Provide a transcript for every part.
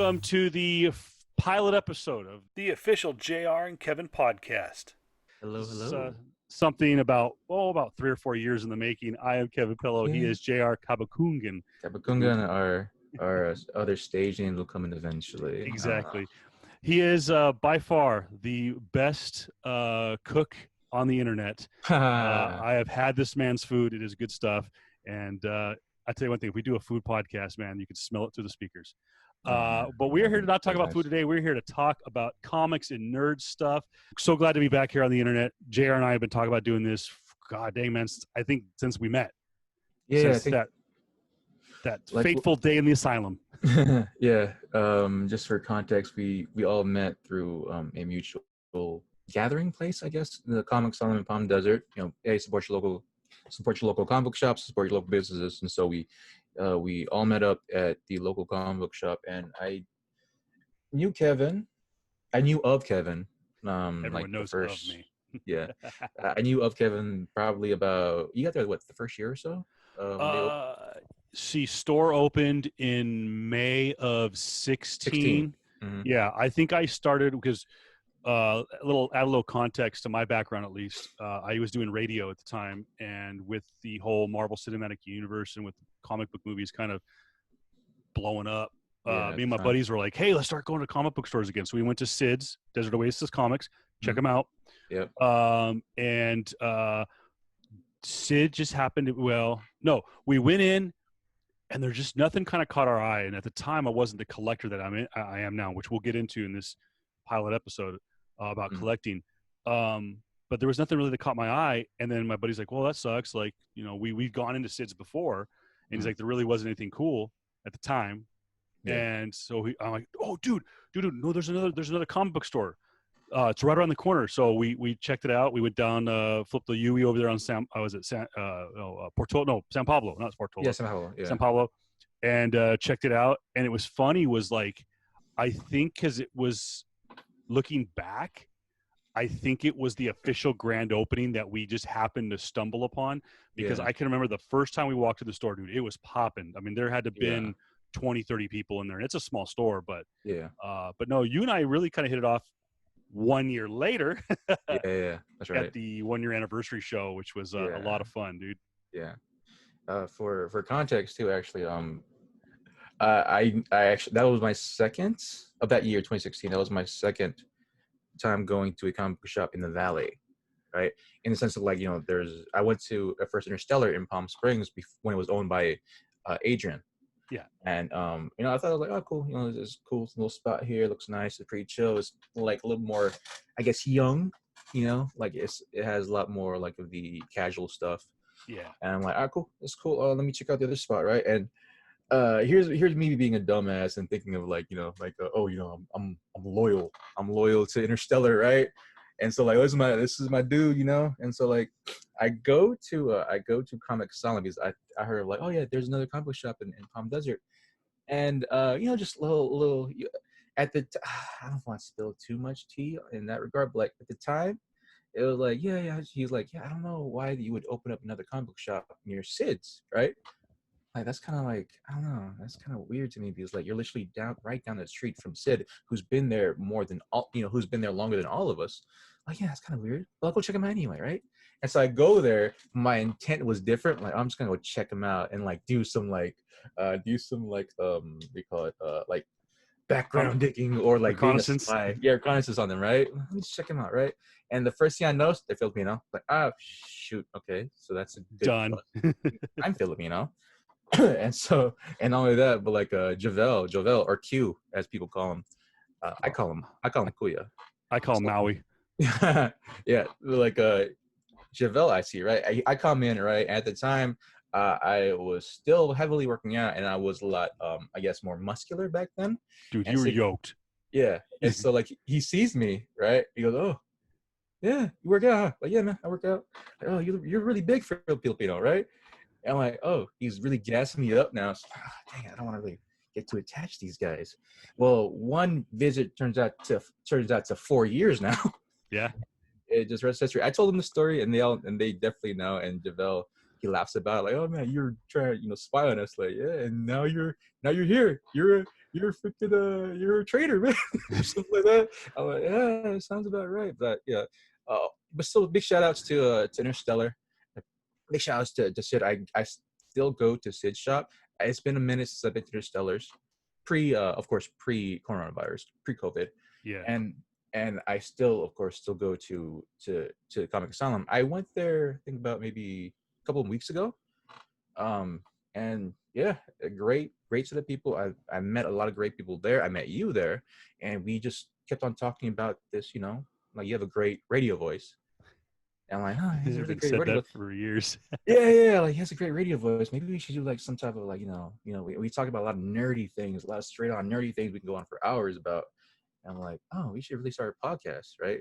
welcome to the pilot episode of the official JR and Kevin podcast. Hello, This is, hello. something about 3 or 4 years in the making. I am Kevin Pillow. He is JR Kabakungan. Kabakungan, our other stage names will come in eventually. Exactly. He is by far the best cook on the internet. I have had this man's food. It is good stuff. And I tell you one thing, if we do a food podcast, man, you can smell it through the speakers. But we're here to not talk about food today. We're here to talk about comics and nerd stuff. So glad to be back here on the internet. JR and I have been talking about doing this, God dang, man, I think since we met. Yeah, since that like, fateful day in the asylum. Yeah. Just for context, we all met through a mutual gathering place, I guess, the Comic Salon in Palm Desert. You know, hey, support your local comic book shops, support your local businesses. And so we all met up at the local comic book shop, and I knew Kevin. I knew of Kevin. Everyone like knows the first, of me. Yeah. I knew of Kevin probably about, you got there, what, the first year or so? Store opened in May of 16. Mm-hmm. Yeah, I think I started because add a little context to my background at least. I was doing radio at the time, and with the whole Marvel Cinematic Universe and with comic book movies kind of blowing up, me and my buddies were like, "Hey, let's start going to comic book stores again." So we went to Sid's, Desert Oasis Comics. Check them out. Yep. And Sid just happened to, we went in, and there's just nothing kind of caught our eye. And at the time, I wasn't the collector that I am now, which we'll get into in this pilot episode about collecting. But there was nothing really that caught my eye. And then my buddy's like, well, that sucks. Like, you know, we've gone into Sid's before, and he's like, there really wasn't anything cool at the time. Yeah. And so I'm like, oh, dude, no, there's another comic book store. It's right around the corner. So we checked it out. We went down, flipped the UE over there on San Pablo, not Portola. Yeah, San Pablo. Yeah. San Pablo, and checked it out. And it was funny. Was like, I think because it was looking back, I think it was the official grand opening that we just happened to stumble upon, because I can remember the first time we walked to the store, dude, it was popping. I mean, there had to been 20, 30 people in there, and it's a small store, but no, you and I really kind of hit it off 1 year later. Yeah, that's right. At the 1 year anniversary show, which was a lot of fun, dude. Yeah. For context too, actually, I actually, that was my second of that year, 2016. That was my second time going to a comic book shop in the Valley, right? In the sense of, like, you know, I went to a first Interstellar in Palm Springs when it was owned by Adrian. Yeah. And you know, I thought, I was like, oh, cool, you know, this cool little spot here, looks nice, it's pretty chill. It's like a little more, I guess, young, you know, like it has a lot more like of the casual stuff. Yeah. And I'm like, ah, cool, that's cool. Let me check out the other spot, right? And here's me being a dumbass and thinking of, like, you know, like oh, you know, I'm loyal to Interstellar, right? And so, like, this is my dude, you know. And so, like, I go to Comic Salon because I heard, like, oh yeah, there's another comic book shop in Palm Desert, and you know, just little at the I don't want to spill too much tea in that regard, but like at the time, it was like, yeah. He's like, yeah, I don't know why you would open up another comic book shop near Sid's, right? Like, that's kind of like, I don't know, that's kind of weird to me, because like you're literally right down the street from Sid, who's been there who's been there longer than all of us. Like, yeah, that's kind of weird, but I'll go check him out anyway, right? And so I go there. My intent was different. Like, I'm just gonna go check him out and like do some we call it like background digging, or like reconnaissance. Reconnaissance on them, right? Let me just check him out, right? And the first thing I noticed, they're Filipino. Like, oh shoot, okay, so that's a good done. I'm Filipino. And so, and not only that, but like Chavez, or Q, as people call him. I call him Kuya. I call him Maui. Yeah, like Chavez, I see, right? I come in, right? At the time, I was still heavily working out, and I was a lot, I guess, more muscular back then. Dude, you were yoked. Yeah, and so like he sees me, right? He goes, "Oh, yeah, you work out, huh?" Like, yeah, man, I work out. Like, oh, you're really big for Filipino, right? And I'm like, oh, he's really gassing me up now. So, dang it, I don't want to really get too attached to these guys. Well, one visit turns out to 4 years now. Yeah. It just rests history. I told them the story, and they definitely know. And Javel he laughs about it, like, oh man, you're trying to, spy on us, like, yeah, and now you're here, you're a freaking you're a traitor, man, or something like that. I'm like, yeah, it sounds about right, but yeah, but still, big shout outs to Interstellar, big shout outs to Sid. I still go to Sid's shop. It's been a minute since I've been to Interstellar's, of course, pre coronavirus, pre COVID, Yeah. and I still, of course, still go to Comic Asylum. I went there, I think about maybe a couple of weeks ago, and yeah, a great set of people. I met a lot of great people there. I met you there, and we just kept on talking about this. Like, you have a great radio voice. And I'm like, oh, he's a I've really been great said radio that voice. for years. Yeah, like, he has a great radio voice. Maybe we should do like some type of, like, we talk about a lot of nerdy things, a lot of straight on nerdy things we can go on for hours about. And I'm like, oh, we should really start a podcast, right?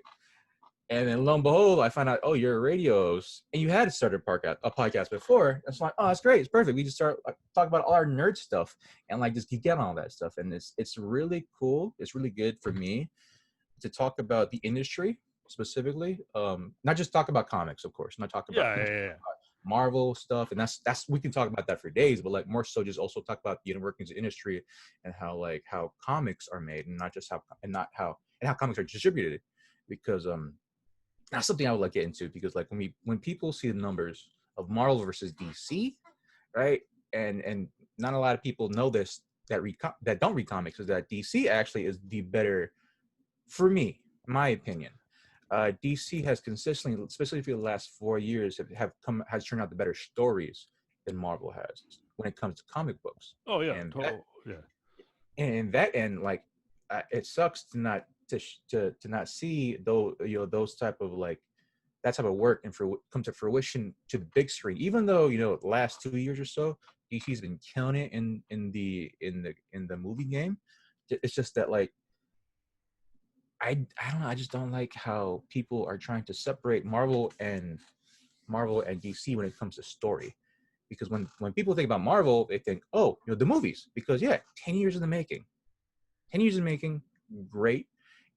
And then lo and behold, I find out, oh, you're a radio host, and you had started a podcast before. And so I'm like, oh, that's great, it's perfect. We just start talk about all our nerd stuff and like just geek out on all that stuff. And it's really cool. It's really good for me to talk about the industry specifically, not just talk about comics, of course, not talk about Yeah. Marvel stuff, and that's we can talk about that for days, but like more so just also talk about the inner workings of the industry and how comics are made, and not just how comics are distributed, because that's something I would like to get into, because like when people see the numbers of Marvel versus DC, right, and not a lot of people know this, that don't read comics, is that DC actually is the better, for me, my opinion. DC has consistently, especially for the last 4 years, has turned out the better stories than Marvel has when it comes to comic books. Oh yeah. And Yeah. like, it sucks to not see those type of, like, that type of work and come to fruition to the big screen. Even though the last 2 years or so, DC's been killing it in the movie game. It's just that, like, I don't know. I just don't like how people are trying to separate Marvel and DC when it comes to story. Because when people think about Marvel, they think, oh, the movies. Because yeah, 10 years in the making. 10 years in the making, great.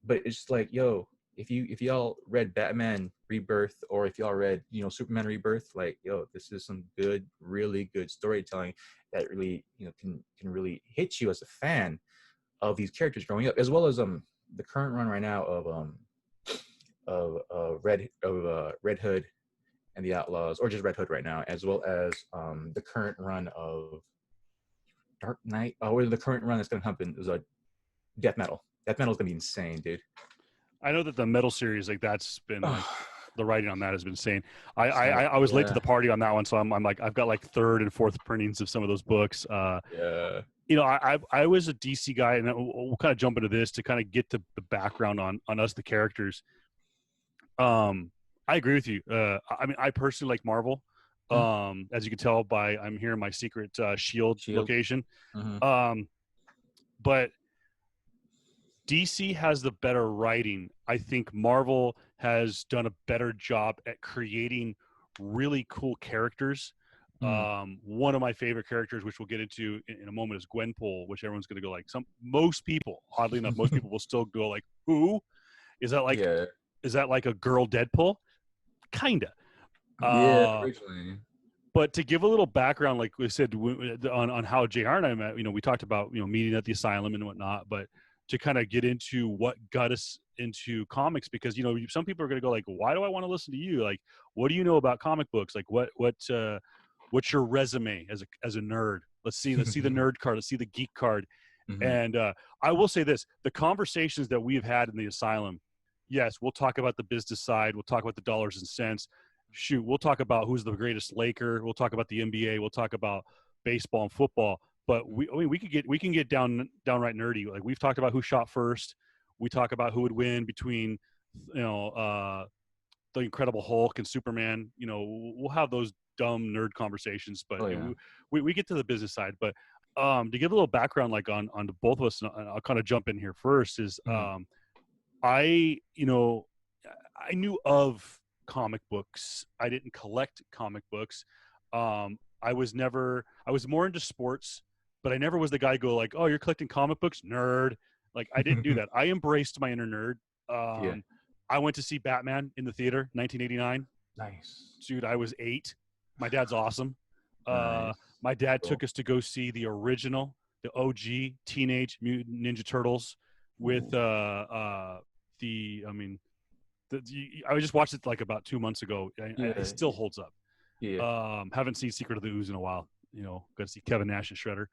But it's like, yo, if y'all read Batman Rebirth, or if y'all read, Superman Rebirth, like, yo, this is some good, really good storytelling that really, can really hit you as a fan of these characters growing up, as well as the current run right now of Red Hood and the Outlaws, or just Red Hood right now, as well as the current run of Dark Knight, or the current run that's going to happen is Death Metal. Death Metal is going to be insane, dude. I know that the metal series, like, that's been like, the writing on that has been insane. I was late to Yeah. the party on that one, so I'm like, I've got like third and fourth printings of some of those books. Yeah. I was a DC guy, and we'll kind of jump into this to kind of get the background on us, the characters. I agree with you. I mean, I personally like Marvel. As you can tell by, I'm here in my secret Shield location. Mm-hmm. But DC has the better writing. I think Marvel has done a better job at creating really cool characters. One of my favorite characters, which we'll get into in a moment, is Gwenpool, which everyone's going to go like, most people, oddly enough, most people will still go like, who is that? Like, Yeah. is that like a girl Deadpool? Kinda. Yeah. Originally. But to give a little background, like we said, on how JR and I met, we talked about, meeting at the asylum and whatnot, but to kind of get into what got us into comics, because, some people are going to go like, why do I want to listen to you? Like, what do you know about comic books? Like, what's your resume as a nerd? Let's see the nerd card. Let's see the geek card. Mm-hmm. And I will say this, the conversations that we've had in the asylum, yes, we'll talk about the business side. We'll talk about the dollars and cents. Shoot, we'll talk about who's the greatest Laker. We'll talk about the NBA. We'll talk about baseball and football. But we can get downright nerdy. Like, we've talked about who shot first. We talk about who would win between, the Incredible Hulk and Superman. We'll have those dumb nerd conversations. But we get to the business side. But to give a little background, like on both of us, and I'll kind of jump in here first. Is I knew of comic books. I didn't collect comic books. I was more into sports, but I never was the guy go like, oh, you're collecting comic books, nerd. Like, I didn't do that. I embraced my inner nerd. I went to see Batman in the theater, 1989. Nice. Dude, I was 8. My dad's awesome. Nice. My dad Cool. took us to go see the original, the OG Teenage Mutant Ninja Turtles with Ooh. I mean, I just watched it like about 2 months ago. It Yeah. still holds up. Yeah. Haven't seen Secret of the Ooze in a while. You know, got to see Kevin Nash and Shredder.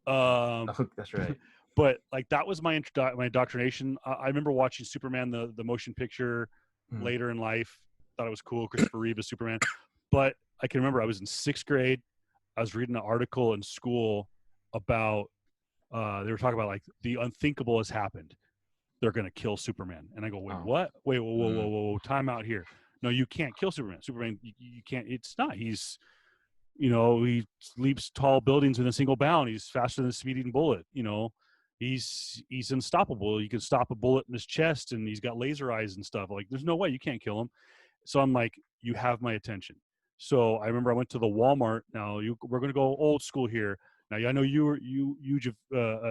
Oh, that's right. But like that was my indoctrination. I remember watching Superman the motion picture Mm. later in life. Thought it was cool. Christopher Reeve as Superman. But I can remember I was in 6th grade. I was reading an article in school about they were talking about like the unthinkable has happened. They're going to kill Superman. And I go, wait, Oh. what? Wait, whoa, whoa, whoa, Mm. whoa, whoa, time out here. No, you can't kill Superman. Superman, you can't. It's not. He's, you know, he leaps tall buildings in a single bound. He's faster than a speeding bullet. You know, he's unstoppable. You can stop a bullet in his chest, and he's got laser eyes and stuff. Like, there's no way you can't kill him. So I'm like, you have my attention. So I remember I went to the Walmart. Now we're going to go old school here. Now I know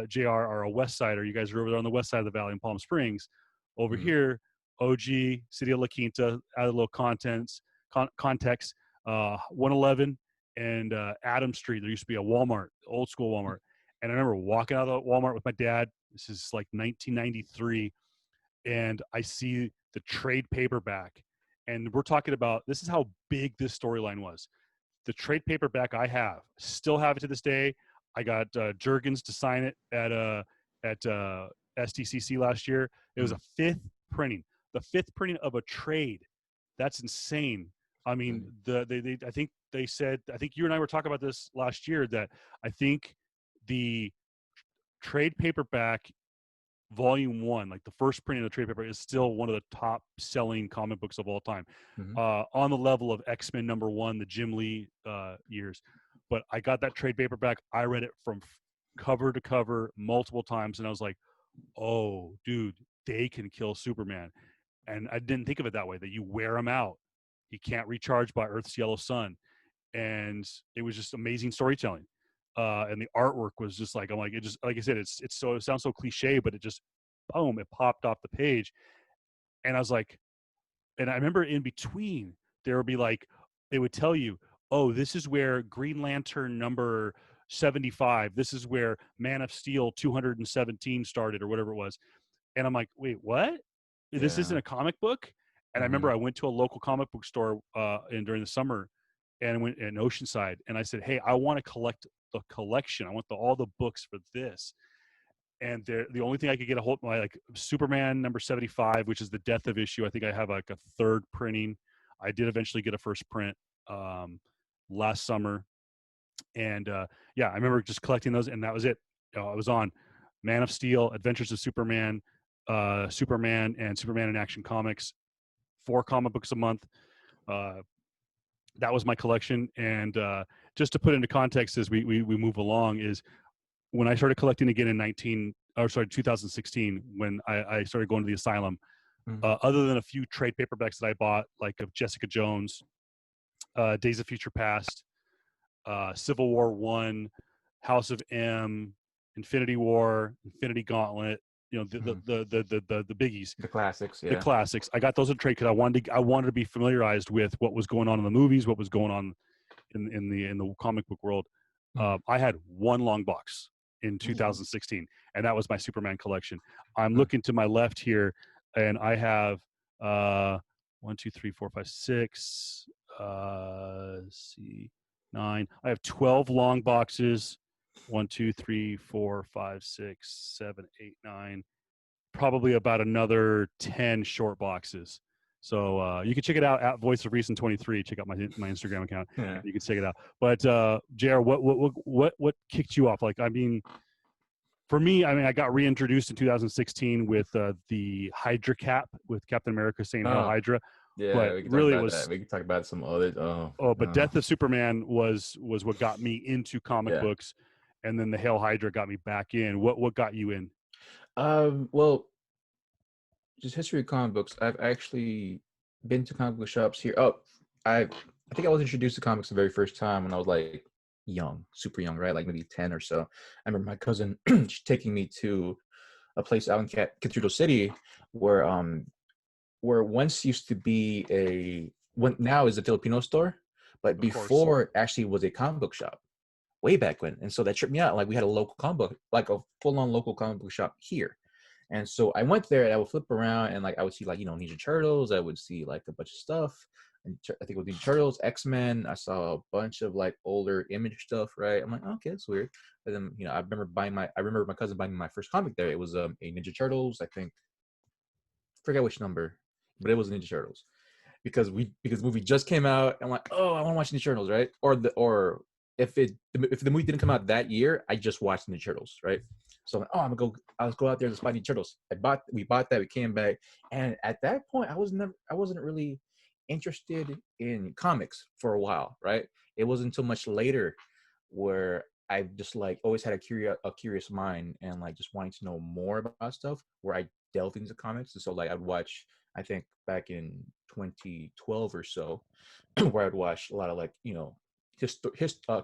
JR are a West Sider. You guys are over there on the west side of the valley in Palm Springs. Over Mm. here, OG City of La Quinta. Add a little context. 111 and Adam Street. There used to be a Walmart, old school Walmart. And I remember walking out of the Walmart with my dad. This is like 1993, and I see the trade paperback. And we're talking about, this is how big this storyline was. The trade paperback I still have it to this day. I got Jurgens to sign it at SDCC last year. It was Mm. a 5th printing, the 5th printing of a trade. That's insane. I mean, I think they said, I think you and I were talking about this last year, that I think the trade paperback volume 1, like the first printing of the trade paper, is still one of the top selling comic books of all time, Mm-hmm. on the level of X-Men #1, the Jim Lee years. But I got that trade paperback. I read it from cover to cover multiple times, and I was like, oh, dude, they can kill Superman. And I didn't think of it that way, that you wear him out. He can't recharge by Earth's yellow sun. And it was just amazing storytelling. And the artwork was just like, I'm like, it just, like I said, it sounds so cliche, but it just, boom, it popped off the page. And I was like, and I remember in between, there would be like, it would tell you, oh, this is where Green Lantern number 75, this is where Man of Steel 217 started, or whatever it was. And I'm like, wait, what? This isn't Yeah. a comic book? And I Mm-hmm. remember I went to a local comic book store during the summer, and I went in Oceanside, and I said, hey, I want to collect the collection. I want all the books for this. And the only thing I could get a hold of, my like Superman number 75, which is the death of issue. I think I have like a 3rd printing. I did eventually get a first print last summer. And yeah, I remember just collecting those, and that was it. I was on Man of Steel, Adventures of Superman, Superman, and Superman in Action Comics, 4 comic books a month. That was my collection. And just to put into context as we move along, is when I started collecting again in 2016, when I started going to the asylum, Mm-hmm. other than a few trade paperbacks that I bought, like of Jessica Jones, Days of Future Past, Civil War 1, House of M, Infinity War, Infinity Gauntlet, you know, Mm-hmm. the biggies, The classics. the Yeah. classics. I got those in trade because I wanted to be familiarized with what was going on in the movies, what was going on in the comic book world. Mm-hmm. I had one long box in 2016, and that was my Superman collection. I'm Mm. looking to my left here, and I have 1, 2, 3, 4, 5, 6. Let's see, 9. I have 12 long boxes. 1, 2, 3, 4, 5, 6, 7, 8, 9. Probably about another 10 short boxes. So you can check it out at Voice of Reason 23. Check out my Instagram account. Yeah. You can check it out. But JR, what kicked you off? Like, I mean, for me, I mean, I got reintroduced in 2016 with the Hydra cap, with Captain America saying "Hail Oh, Hydra," yeah. but We can talk really it about that. was, We can talk about some other. but Death of Superman was what got me into comic Yeah. books, and then the Hail Hydra got me back in. What got you in? Well, just history of comic books. I've actually been to comic book shops here. Oh, I think I was introduced to comics the very first time when I was like young, super young, right? Like maybe 10 or so. I remember my cousin taking me to a place out in Cathedral City where once used to be what now is a Filipino store, but Of course. before actually was a comic book shop way back when. And so that tripped me out. Like we had a local comic book, like a full-on local comic book shop here. And so I went there and I would flip around and like I would see like, Ninja Turtles. I would see like a bunch of stuff. And I think it was Ninja Turtles, X-Men. I saw a bunch of like older Image stuff, right? I'm like, okay, that's weird. And then, I remember my cousin buying me my first comic there. It was a Ninja Turtles, I think, forget which number, but it was Ninja Turtles. Because the movie just came out. I'm like, oh, I want to watch Ninja Turtles, right? Or if the movie didn't come out that year, I just watched Ninja Turtles, right? So I'm like, oh, I'll go out there and buy Ninja Turtles. We bought that, we came back, and at that point, I wasn't really interested in comics for a while, right? It wasn't until much later where I just like always had a curious mind and like just wanting to know more about stuff where I delved into comics. And so like I'd watch, I think back in 2012 or so, where I'd watch a lot of like,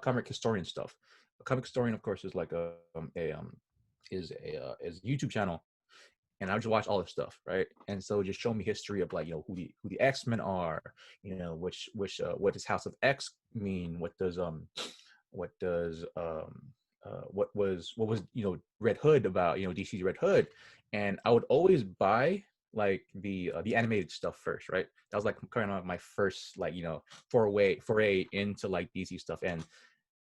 comic historian stuff. A comic historian, of course, is like is a YouTube channel, and I would just watch all this stuff, right? And so just show me history of like, who the X-Men are, which what does House of X mean? What does what was Red Hood about, DC's Red Hood. And I would always buy like the animated stuff first, right? That was like kind of my first like foray into like DC stuff. And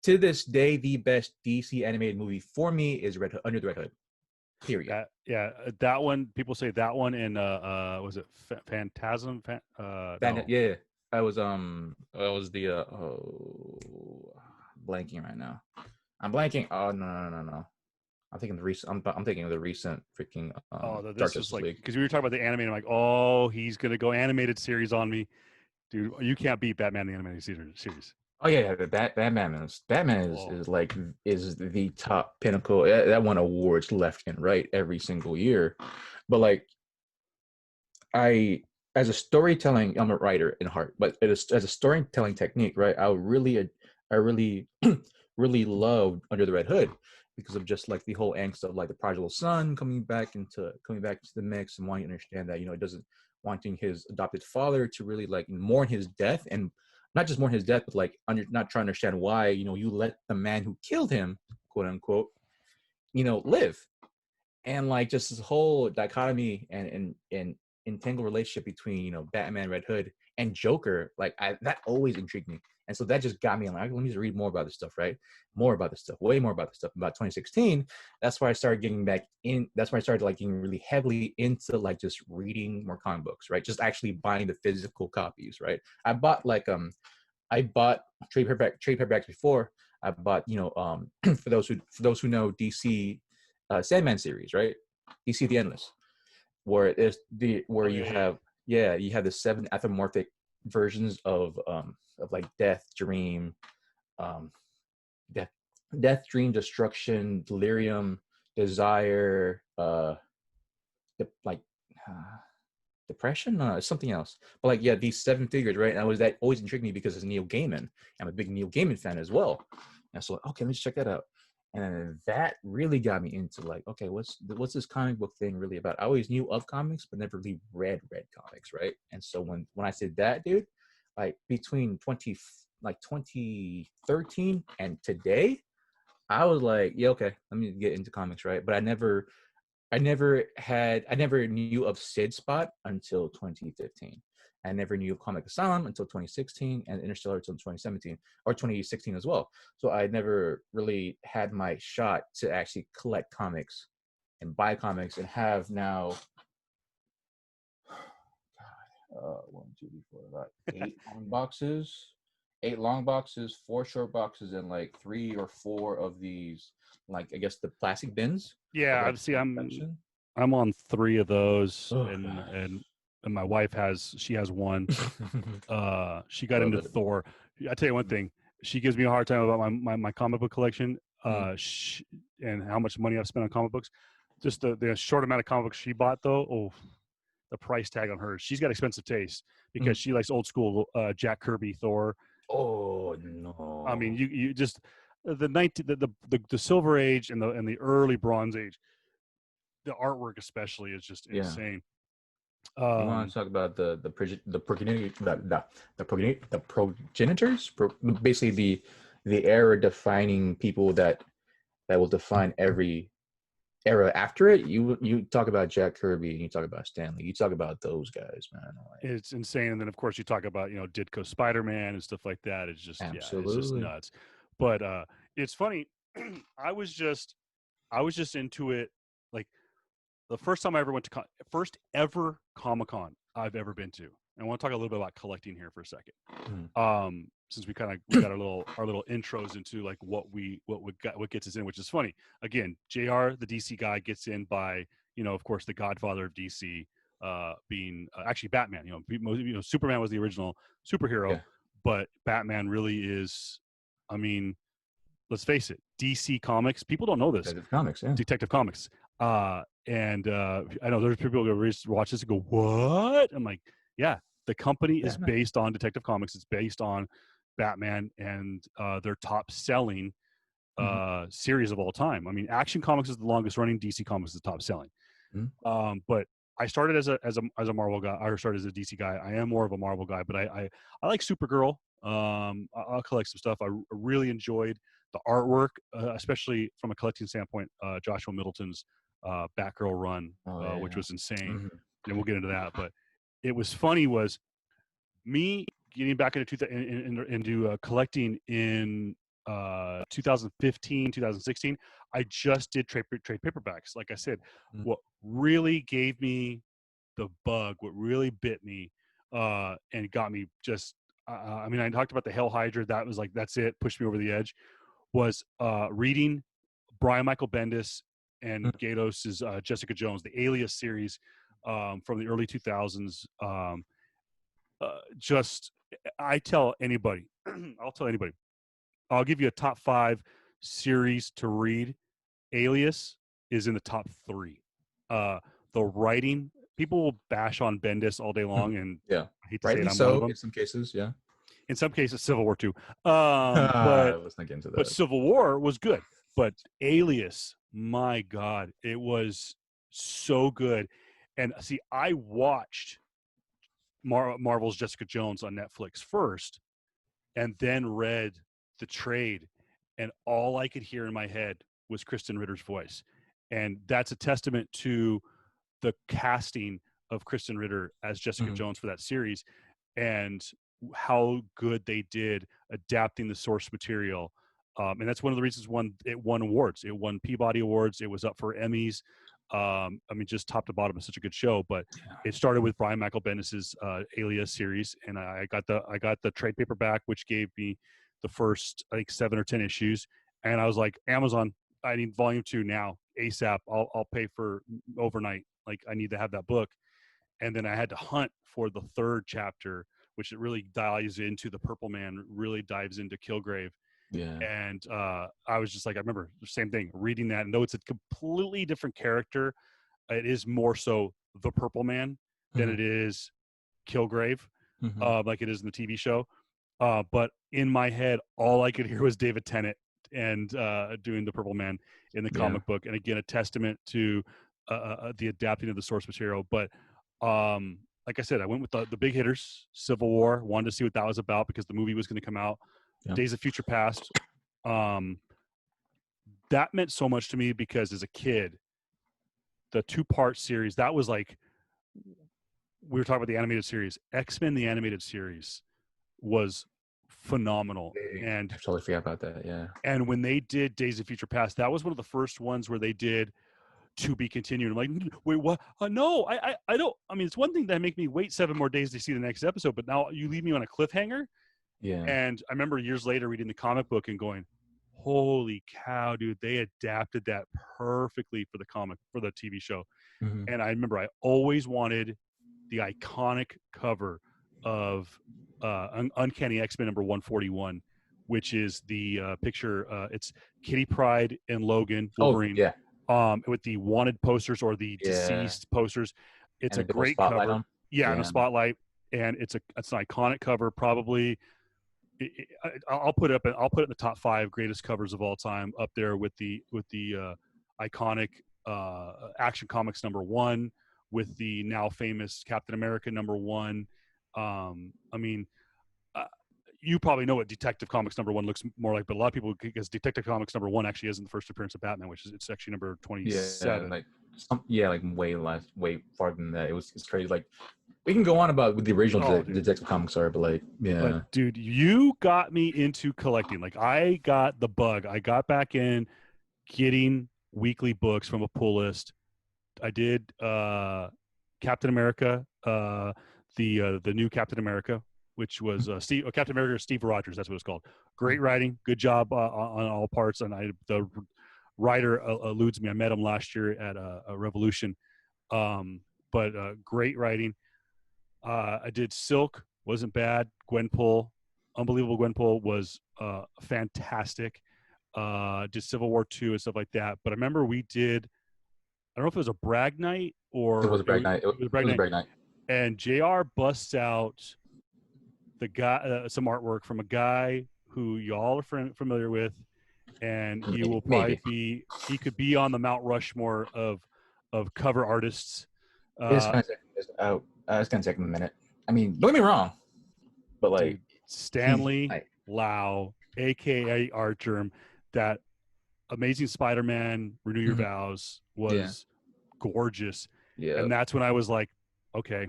to this day, the best DC animated movie for me is Red Hood, Under the Red Hood. Period. That one. People say that one in was it Phantasm? That, No. yeah, I was the blanking right now. I'm blanking. Oh, no. I'm thinking the recent. I'm thinking of the recent freaking Oh, Dark this was Justice like League. because we were talking about the anime. I'm like, oh, he's gonna go animated series on me, dude. You can't beat Batman the animated series. Oh yeah, Batman is Oh, is the top pinnacle. That won awards left and right every single year. But like I, as a storytelling, I'm a writer in heart, but as a storytelling technique, right? I really, really loved Under the Red Hood because of just like the whole angst of like the prodigal son coming back to the mix and wanting to understand that it doesn't wanting his adopted father to really like mourn his death, and not just mourn his death, but like not trying to understand why you let the man who killed him, quote unquote, live. And like just this whole dichotomy and entangled relationship between Batman, Red Hood, and Joker, like that always intrigued me. And so that just got me like, let me just read more about this stuff, right? More about this stuff, way more about this stuff. About 2016, that's why I started getting back in. That's why I started like getting really heavily into like just reading more comic books, right? Just actually buying the physical copies, right? I bought trade paperbacks before. I bought for those who know DC Sandman series, right? DC the Endless, where it is where oh you yeah. have you have the 7 anthropomorphic versions of like death, dream, um death, dream, destruction, delirium, desire, like uh, depression, no, it's something else. But like these 7 figures, right? And that always intrigued me because it's Neil Gaiman. I'm a big Neil Gaiman fan as well. And so okay, let's check that out. And that really got me into like, okay, what's this comic book thing really about? I always knew of comics, but never really read comics, right? And so when I said that, dude, like between 2013 and today, I was like, yeah, okay, let me get into comics, right? But I never knew of Sid Spot until 2015. I never knew of Comic Asylum until 2016, and Interstellar until 2017 or 2016 as well. So I never really had my shot to actually collect comics and buy comics and have now 1, 2, 3, 4, about 8 long boxes, 4 short boxes, and like 3 or 4 of these, like I guess the plastic bins of Yeah, like see, section. I'm on 3 of those, Oh and gosh. my wife has one. She got Love into it. Thor. I tell you one thing, she gives me a hard time about my comic book collection, Mm. and how much money I've spent on comic books. Just the short amount of comic books she bought, though. Oh, the price tag on hers. She's got expensive taste because Mm. she likes old school Jack Kirby Thor. Oh I mean, no. you just the 19 the Silver Age and the early Bronze Age. The artwork especially is just Yeah. insane. You want to Um, talk about the progenitors, basically the era defining people that will define every era after it. You talk about Jack Kirby and you talk about Stanley. You talk about those guys, man. Like, it's insane. And then of course you talk about, Ditko Spider-Man and stuff like that. It's just, yeah, it's just absolutely. nuts. But it's funny. I was just into it. Like the first time I ever went to first ever Comic-Con I've ever been to. And I want to talk a little bit about collecting here for a second. Since we got our little intros into like what gets us in, which is funny. Again, JR, the DC guy, gets in by, of course, the godfather of DC, being actually Batman. Superman was the original superhero, Yeah, but Batman really is, I mean, let's face it, DC Comics, people don't know this. Detective Comics. Yeah, Detective Comics. And I know there's people who watch this and go, "What?" I'm like, "Yeah, the company is Batman. based on Detective Comics. It's based on Batman and their top selling Mm-hmm. series of all time. I mean, Action Comics is the longest running. DC Comics is the top selling. Mm-hmm. But I started as a Marvel guy. I started as a DC guy. I am more of a Marvel guy, but I like Supergirl. I'll collect some stuff. I really enjoyed the artwork, especially from a collecting standpoint. Joshua Middleton's Batgirl run, Oh yeah, which yeah. was insane, Mm-hmm. and we'll get into that. But it was funny was me getting back into collecting in 2015, 2016. I just did trade paperbacks. Like I said, what really gave me the bug, what really bit me, and got me just, I mean, I talked about the Hell Hydra. That was like, that's it, pushed me over the edge, was reading Brian Michael Bendis and Gatos's Jessica Jones, the Alias series, from the early 2000s. Just, I tell anybody, I'll tell anybody, I'll give you a top 5 series to read. Alias is in the top 3. The writing, people will bash on Bendis all day long, and Yeah, I hate to say it, rightly I'm one of so them. in some cases. Yeah. In some cases, Civil War too. But Let's not get into but that. Civil War was good. But Alias, my God, it was so good. And see, I watched Marvel's Jessica Jones on Netflix first, and then read the trade, and all I could hear in my head was Kristen Ritter's voice. And that's a testament to the casting of Kristen Ritter as Jessica Mm-hmm. Jones for that series, and how good they did adapting the source material. And that's one of the reasons it won awards. It won Peabody Awards. It was up for Emmys. I mean, just top to bottom, it's such a good show. But it started with Brian Michael Bendis's Alias series, and I got the trade paperback, which gave me the first like 7 or 10 issues, and I was like, Amazon, I need volume 2 now, ASAP. I'll pay for overnight. Like, I need to have that book. And then I had to hunt for the 3rd chapter, which it really dives into the Purple Man, really dives into Kilgrave. Yeah. And I was just like, I remember the same thing, reading that. And though it's a completely different character, it is more so the Purple Man than Mm-hmm. it is Kilgrave, Mm-hmm. like it is in the TV show. But in my head, all I could hear was David Tennant and doing the Purple Man in the Yeah. comic book. And again, a testament to the adapting of the source material. But like I said, I went with the big hitters. Civil War, wanted to see what that was about because the movie was going to come out. Yeah. Days of Future Past, that meant so much to me because as a kid, the 2-part series, that was like, we were talking about the animated series. X-Men, the animated series, was phenomenal. I totally forgot about that. Yeah. And when they did Days of Future Past, that was one of the first ones where they did to be continued. I'm like, wait, what? No, I don't. I mean, it's one thing that make me wait 7 more days to see the next episode, but now you leave me on a cliffhanger. Yeah. And I remember years later reading the comic book and going, holy cow, dude, they adapted that perfectly for the TV show. Mm-hmm. And I remember I always wanted the iconic cover of Uncanny X-Men number 141, which is the picture. It's Kitty Pryde and Logan Oh Wolverine, yeah. with the wanted posters or the Yeah. deceased posters. It's And a a big old great spotlight cover. on. Yeah, and a Yeah. spotlight, and it's an iconic cover. Probably, I'll put it up. I'll put it in the top 5 greatest covers of all time, up there with the iconic Action Comics number 1, with the now famous Captain America #1. I mean, uh, you probably know what Detective Comics #1 looks more like, but a lot of people, because Detective Comics #1 actually isn't the first appearance of Batman, which is it's actually number Yeah, 27. like like way farther than that. It's crazy. Like we can go on about what the original Oh, dude. Detective Comics are, but like But yeah, dude, you got me into collecting. Like I got the bug. I got back in getting weekly books from a pull list. I did Captain America, the new Captain America, which was Captain America Steve Rogers. That's what it's called. Great writing, good job on all parts. And the writer eludes me. I met him last year at a Revolution, but great writing. I did Silk, wasn't bad. Gwenpool, unbelievable. Gwenpool was fantastic. Did Civil War 2 and stuff like that. But I remember we did, I don't know if it was a brag night it was or a brag night. it was a It brag was a night, brag night. and JR busts out the guy some artwork from a guy who y'all are familiar with, and he will probably Maybe he could be on the Mount Rushmore of cover artists. it's Uh, gonna take it's gonna take him a minute. I mean, don't get me wrong, but like dude, he's Stanley like Lau, aka Art Germ, that Amazing Spider-Man, Renew Your mhm, Vows yeah, was gorgeous, yeah. and that's when I was like, okay,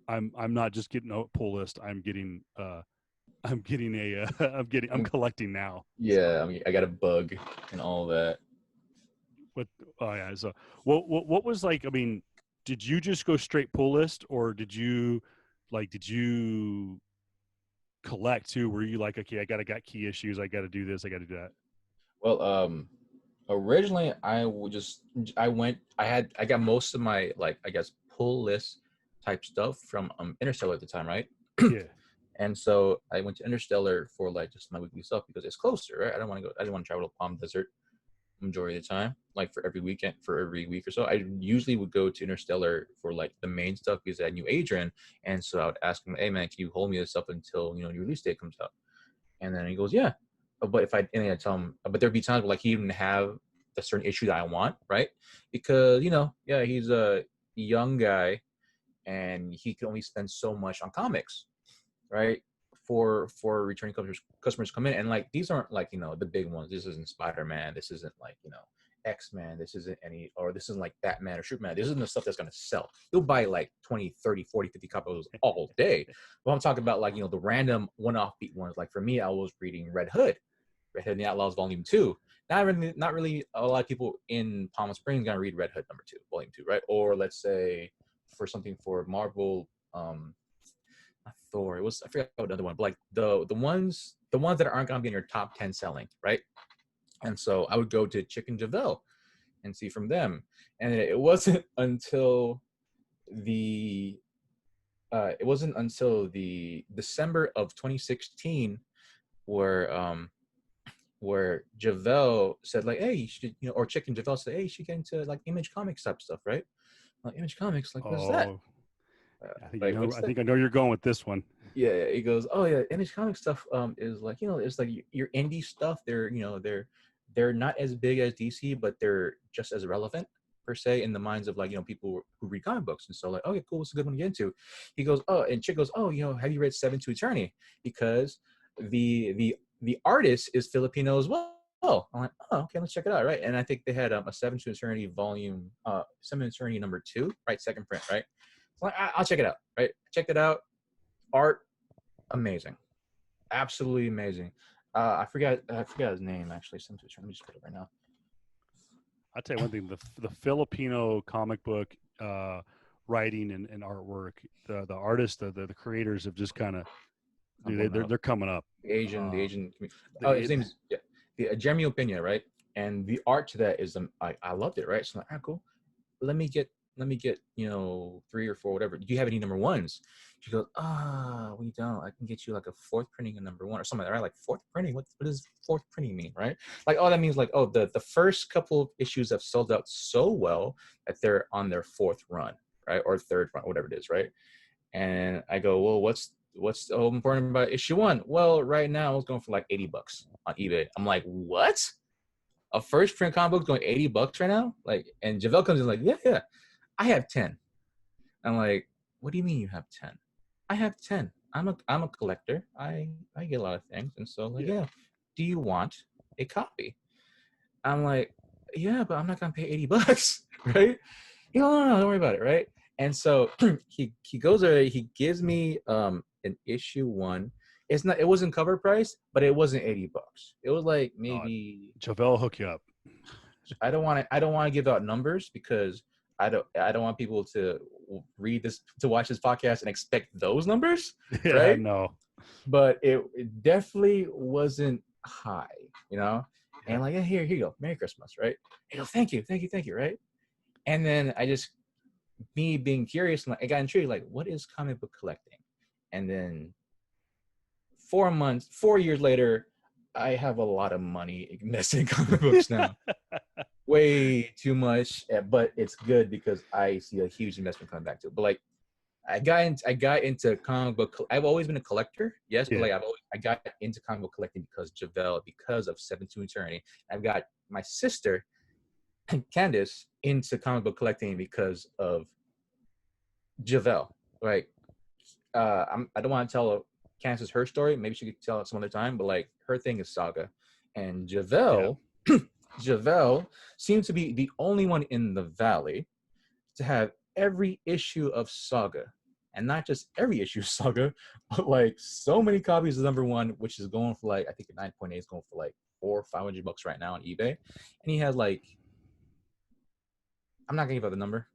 I'm not just getting a pull list. I'm getting I'm getting a I'm collecting now. So Yeah, I mean, I got a bug and all that. what? Oh yeah. So what was like? I mean, did you just go straight pull list, or did you collect too? Were you like, okay, got key issues. I got to do this. I got to do that. Well, originally I got most of my like I guess pull list type stuff from Interstellar at the time, right? Yeah. And so I went to Interstellar for like just my weekly stuff because it's closer, right? I didn't want to travel to Palm Desert majority of the time, like for every weekend, for every week or so. I usually would go to Interstellar for like the main stuff because I knew Adrian, and so I would ask him, "Hey man, can you hold me this up until your release date comes out?" And then he goes, "Yeah." But if I and I tell him, but there'd be times where like he didn't have a certain issue that I want, right? Because yeah, he's a young guy and he can only spend so much on comics, right? For returning customers come in, and like these aren't like the big ones. This isn't Spider-Man. This isn't like X-Men. This isn't or this isn't like Batman or Superman. This isn't the stuff that's going to sell. You'll buy like 20, 30, 40, 50 copies all day. But I'm talking about like the random one-off beat ones. Like for me, I was reading Red Hood and the Outlaws Volume 2. Not really a lot of people in Palm Springs gonna read Red Hood #2, Volume 2, right? Or let's say for something for Marvel, Thor. I forgot what another one, but like the ones that aren't gonna be in your top 10 selling, right? And so I would go to Chicken Javel and see from them. And it wasn't until the December of 2016 where Javel said like, hey, you should, or Chicken Javel said, hey, you should get into like Image Comics type stuff, right? Like Image Comics, like what's that? Oh, Like what's I that? think I know you're going with this one. Yeah, he goes, oh yeah, Image Comics stuff is like it's like your indie stuff. They're not as big as DC, but they're just as relevant per se in the minds of like people who read comic books. And so like, okay, cool, it's a good one to get into. He goes, oh, and Chick goes, oh, have you read Seven to Eternity? Because the artist is Filipino as well. Oh, I'm like, oh, okay, let's check it out, right? And I think they had a Seven to Eternity volume, Seven to Eternity #2, right? Second print, right? So like, I'll check it out, right? Checked it out. Art, amazing, absolutely amazing. I forgot his name actually. Let me just put it right now. I'll tell you one thing: the Filipino comic book writing and artwork, the artists, the creators have just kind of, dude, they're coming up. The Um, Asian. Oh, his it, name's Jeremy Opinia, right? And the art to that is I loved it, right? So I'm like, cool. Let me get 3 or 4, whatever. Do you have any #1s? She goes, we don't. I can get you like a fourth printing of #1 or something like that, right? Like fourth printing. What does fourth printing mean, right? Like, oh, that means like, oh, the first couple of issues have sold out so well that they're on their fourth run, right? Or third run, whatever it is, right? And I go, well, what's so important about issue 1? Well, right now it's going for like $80 on eBay. I'm like, what? A first print comic book going $80 right now? Like, and Javel comes in like, yeah. I have 10. I'm like, what do you mean you have 10? I have 10. I'm a collector. I get a lot of things. And so like, Yeah. yeah, do you want a copy? I'm like, yeah, but I'm not gonna pay $80, right? No, don't worry about it, right? And so he goes there, he gives me an issue one. It wasn't cover price, but it wasn't $80. It was like Oh, maybe Javel will hook you up. I don't want to give out numbers because I don't want people to watch this podcast and expect those numbers, Yeah, right? no. But it definitely wasn't high, you know. Yeah. And like, yeah, here you go, Merry Christmas, right? You go, thank you, right? And then me being curious, I got intrigued, like, what is comic book collecting? And then 4 years later, I have a lot of money invested in comic books now. Way too much, but it's good because I see a huge investment coming back to it. But like, I got into comic book. I've always been a collector, yes, but Yeah. like I got into comic book collecting because of Seven to Eternity. I've got my sister, Candace, into comic book collecting because of Javel. Like, I don't want to tell Candace her story. Maybe she could tell it some other time. But like, her thing is Saga, and Yeah. Javel seems to be the only one in the valley to have every issue of Saga, and not just every issue of Saga, but like so many copies of number one, which is going for like, I think 9.8 is going for like $400-500 right now on eBay, and he has like, I'm not gonna give out the number.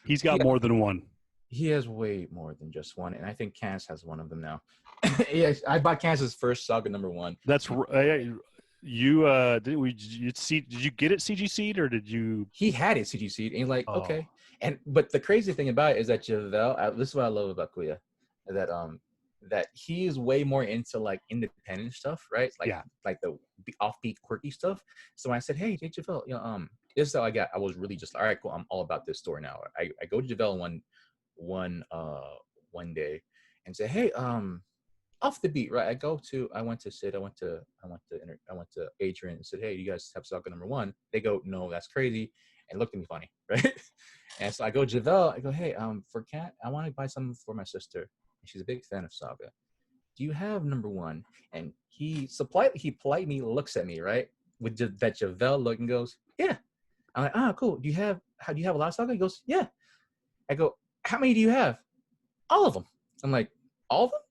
He's he got more than one. he has way more than just one, and I think Cass has one of them now. Yes, I bought Cass's first Saga number one. That's you. Did you get it CGC'd or did you? He had it CGC'd, and he's like, Oh, okay. And but the crazy thing about it is that Javel, this is what I love about Kuya, that he is way more into like independent stuff, right? yeah. Like the offbeat, quirky stuff. So when I said, hey, Javel, this is how I got. I was really just all right, cool. I'm all about this store now. I go to Javel one day and say, hey, off the beat, right? I went to Sid, I went to Adrian and said, hey, you guys have Saga number one? They go, no, that's crazy, and looked at me funny, right? And so I go, Javel, I go, hey, for Kat, I want to buy something for my sister, and she's a big fan of Saga. Do you have number one? And he politely looks at me, right, with that Javel look, and goes, yeah. I'm like, cool. Do you have a lot of Saga? He goes, yeah. I go, how many do you have? All of them. I'm like, all of them?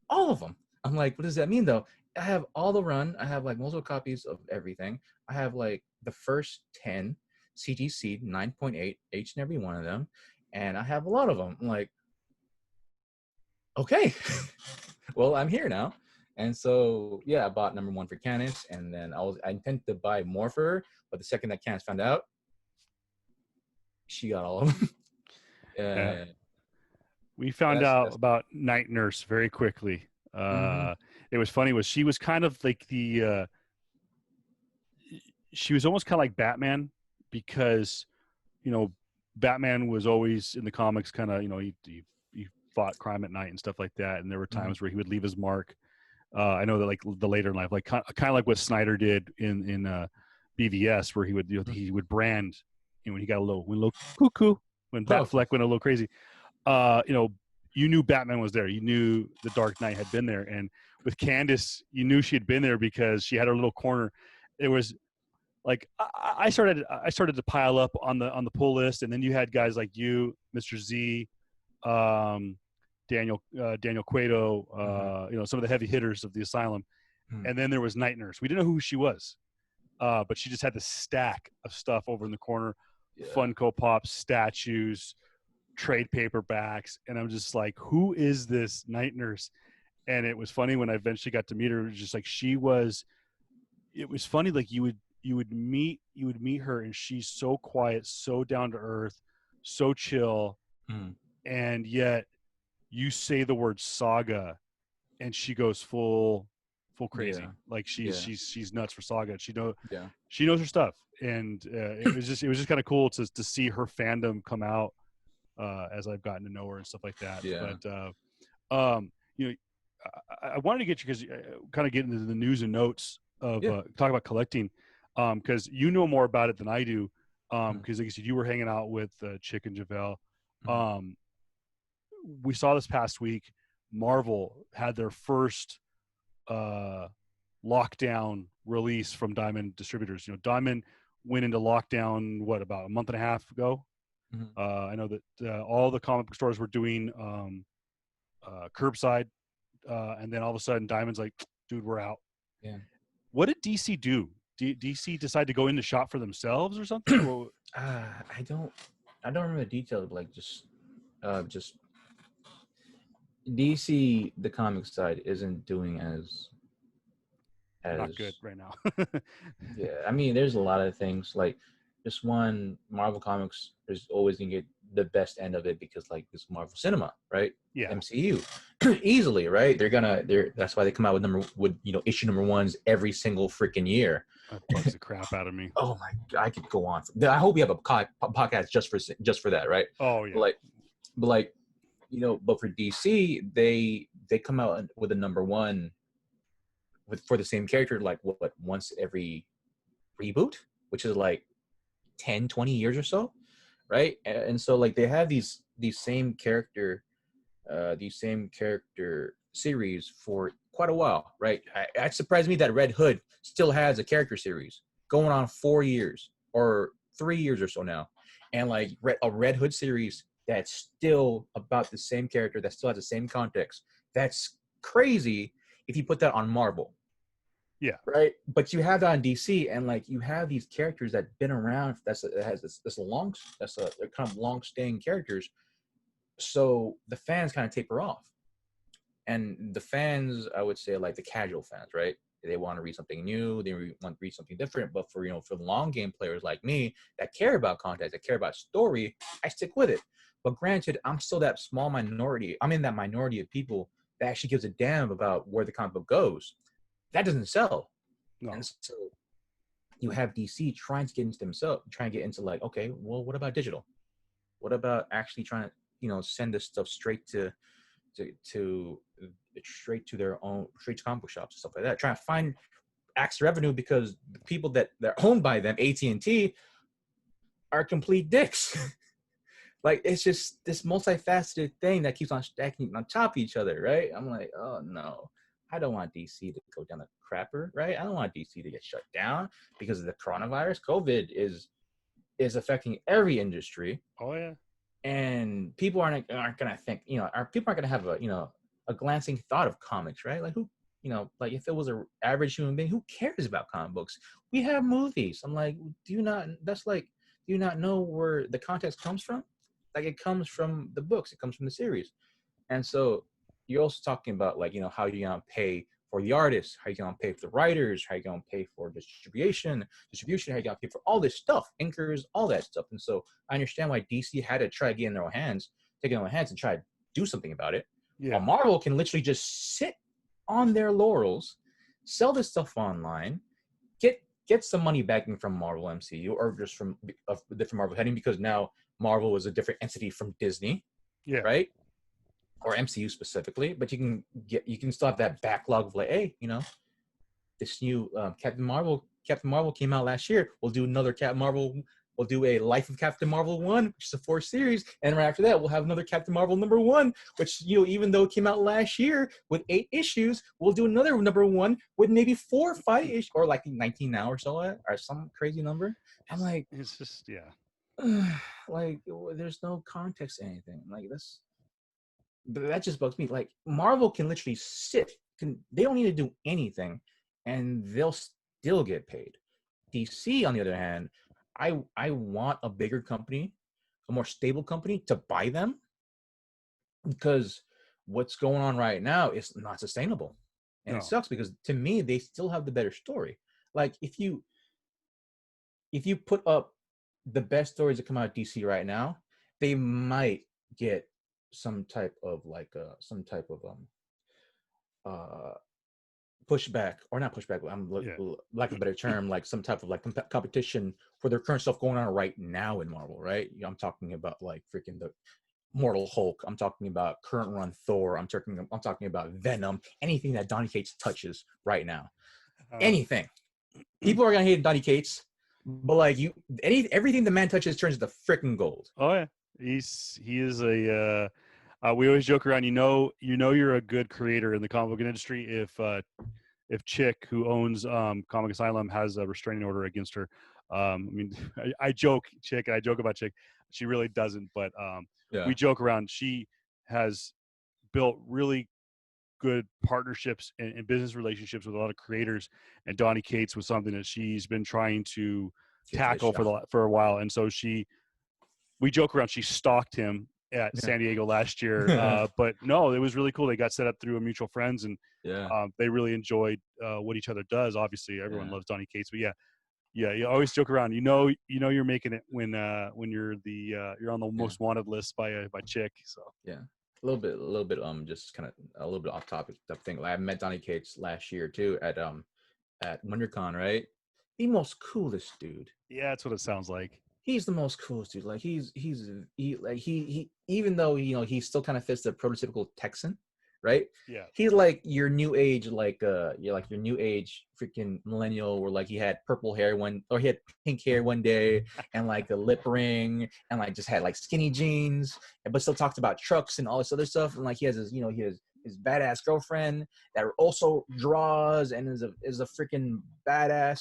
All of them. I'm like, what does that mean though? I have all the run. I have like multiple copies of everything. I have like the first 10 CGC 9.8, each and every one of them. And I have a lot of them. I'm like, okay, well, I'm here now. And so, yeah, I bought number one for Candice. And then I intended to buy more for her. But the second that Candice found out, she got all of them. Yeah. We found out about Night Nurse very quickly. It was funny. She was kind of like she was almost kind of like Batman because, Batman was always in the comics kind of, he fought crime at night and stuff like that. And there were times where he would leave his mark. I know that like the later in life, like kind of like what Snyder did in BVS, where he would he would brand, when he got a little cuckoo, when Batfleck went a little crazy. You knew Batman was there. You knew the Dark Knight had been there. And with Candace, you knew she had been there because she had her little corner. It was like I started to pile up on the pull list, and then you had guys like you, Mr. Z, Daniel Cueto, some of the heavy hitters of the Asylum, and then there was Night Nurse. We didn't know who she was, but she just had this stack of stuff over in the corner, Funko Pops, statues, trade paperbacks, and I'm just like, who is this Night Nurse? And it was funny when I eventually got to meet her. It was just like it was funny, like you would meet her, and she's so quiet, so down to earth, so chill, and yet you say the word Saga and she goes full crazy. Like she's nuts for Saga. She knows her stuff. And it was just kind of cool to see her fandom come out as I've gotten to know her and stuff like that. But I wanted to get you, because kind of get into the news and notes of talk about collecting, because you know more about it than I do, because like you said, you were hanging out with Chick and Javel. Um, we saw this past week, Marvel had their first lockdown release from Diamond Distributors. You know, Diamond went into lockdown about a month and a half ago. Mhm. I know that all the comic book stores were doing curbside, and then all of a sudden, Diamond's like, "Dude, we're out." Yeah. What did DC do? DC decide to go into shop for themselves or something? Or I don't remember the details, but like just DC, the comic side isn't doing not good as right now. yeah. I mean, there's a lot of things like just one Marvel Comics is always gonna get the best end of it because like it's Marvel Cinema, right? Yeah, MCU easily, right? They're that's why they come out with issue number ones every single freaking year. that bugs the crap out of me. Oh my God, I could go on. I hope we have a podcast just for that, right? Oh yeah, Like, but like but for DC, they come out with a number one for the same character like what once every reboot, which is like 10-20 years or so, right? And so like they have these same character series for quite a while, right? It surprised me that Red Hood still has a character series going on 4 years or 3 years or so now, and like a Red Hood series that's still about the same character that still has the same context. That's crazy if you put that on Marvel, yeah, right? But you have that on DC, and like you have these characters that been around. They're kind of long staying characters. So the fans kind of taper off, and the fans, I would say, like the casual fans, right? They want to read something new. They want to read something different. But for the long game players like me that care about content, that care about story, I stick with it. But granted, I'm still that small minority. I'm in that minority of people that actually gives a damn about where the comic book goes. That doesn't sell. no, And so you have DC trying to get into themselves, trying to get into like, okay, well, what about digital? What about actually trying to, send this stuff straight to straight to their own straight to comic book shops and stuff like that. Trying to find extra revenue because the people that they're owned by them, AT&T, are complete dicks. Like it's just this multifaceted thing that keeps on stacking on top of each other, right? I'm like, oh no, I don't want DC to go down the crapper, right? I don't want DC to get shut down because of the coronavirus. COVID is affecting every industry, oh yeah, and people aren't gonna think, people aren't gonna have a glancing thought of comics, right? Like who, like if it was a average human being, who cares about comic books? We have movies. I'm like, do you not know where the context comes from? Like it comes from the books, it comes from the series. And so you're also talking about like, how you're gonna pay for the artists, how you gonna pay for the writers, how you gonna pay for distribution, how you gonna pay for all this stuff, inkers, all that stuff. And so I understand why DC had to try to get in their own hands, take it in their own hands and try to do something about it. yeah, While Marvel can literally just sit on their laurels, sell this stuff online, get some money backing from Marvel MCU or just from a different Marvel heading, because now Marvel is a different entity from Disney, yeah. right? Or MCU specifically, but you can still have that backlog of like, hey, this new Captain Marvel came out last year. We'll do another Captain Marvel. We'll do a Life of Captain Marvel 1, which is a 4 series, and right after that, we'll have another Captain Marvel number 1, which even though it came out last year with 8 issues, we'll do another number 1 with maybe 4 or 5 issues, or like 19 now or so, or some crazy number. I'm like, It's just like there's no context to anything. Like but that just bugs me. Like Marvel can literally they don't need to do anything, and they'll still get paid. DC, on the other hand, I want a bigger company, a more stable company to buy them, because what's going on right now is not sustainable, and it no, sucks because to me they still have the better story. Like if you put up the best stories that come out of DC right now, they might get some type of uh pushback, or not pushback, I'm yeah, lack of a better term, like some type of like competition for their current stuff going on right now in Marvel, right? I'm talking about like freaking the Mortal Hulk. I'm talking about current run Thor. I'm talking about Venom. Anything that Donny Cates touches right now, uh, anything. People are gonna hate Donny Cates, but like everything the man touches turns to freaking gold. oh yeah, He is a. We always joke around. You're a good creator in the comic book industry if Chick, who owns Comic Asylum, has a restraining order against her. I mean, I joke Chick, and I joke about Chick. She really doesn't, but Yeah. we joke around. She has built really good partnerships and business relationships with a lot of creators, and Donnie Cates was something that she's been trying to Get to the tackle shop. for a while, and so we joke around. She stalked him at Yeah. San Diego last year, but no, it was really cool. They got set up through a mutual friends, and Yeah. they really enjoyed what each other does. Obviously, everyone Yeah. loves Donnie Cates, but yeah, you always joke around. You're making it when you're you're on the Yeah. most wanted list by Chick. So Yeah. A little bit, just kind of a little bit off topic type thing. Like, I met Donnie Cates last year too at WonderCon, right? The most coolest dude. yeah, that's what it sounds like. He's the most coolest dude. Like he even though he still kind of fits the prototypical Texan, right? Yeah, He's like your new age, you're like your new age freaking millennial, where like he had purple hair he had pink hair one day, and like a lip ring, and like just had like skinny jeans, but still talked about trucks and all this other stuff. And like he has his badass girlfriend that also draws and is a freaking badass.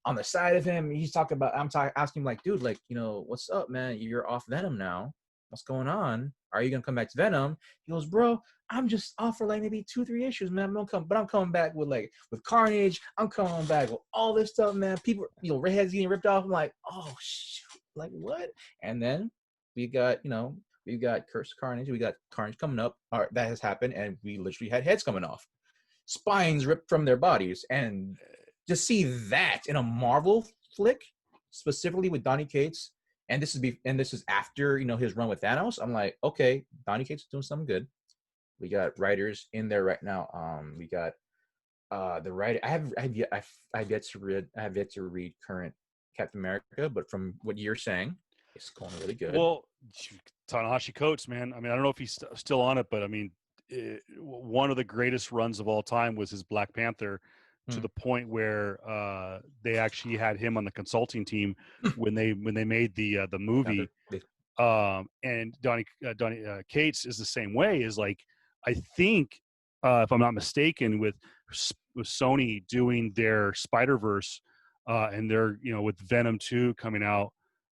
On the side of him, he's talking about, asking him like, dude, like, what's up, man? You're off Venom now. What's going on? Are you gonna come back to Venom? He goes, bro, I'm just off for like maybe 2-3 issues, man. I'm coming back with Carnage. I'm coming back with all this stuff, man. People, redheads getting ripped off. I'm like, oh shoot, like what? And then we got Curse Carnage. We got Carnage coming up. All right, that has happened, and we literally had heads coming off, spines ripped from their bodies, and just see that in a Marvel flick, specifically with Donny Cates, and this is after his run with Thanos. I'm like, okay, Donny Cates is doing something good. We got writers in there right now. We got the writer. I have yet to read current Captain America, but from what you're saying, it's going really good. well, Tanahashi Coates, man. I mean, I don't know if he's still on it, but I mean, one of the greatest runs of all time was his Black Panther, to Hmm. the point where they actually had him on the consulting team when they made the movie. And Donny Cates is the same way. Is like, I think, if I'm not mistaken, with Sony doing their Spider-Verse, and they're with Venom 2 coming out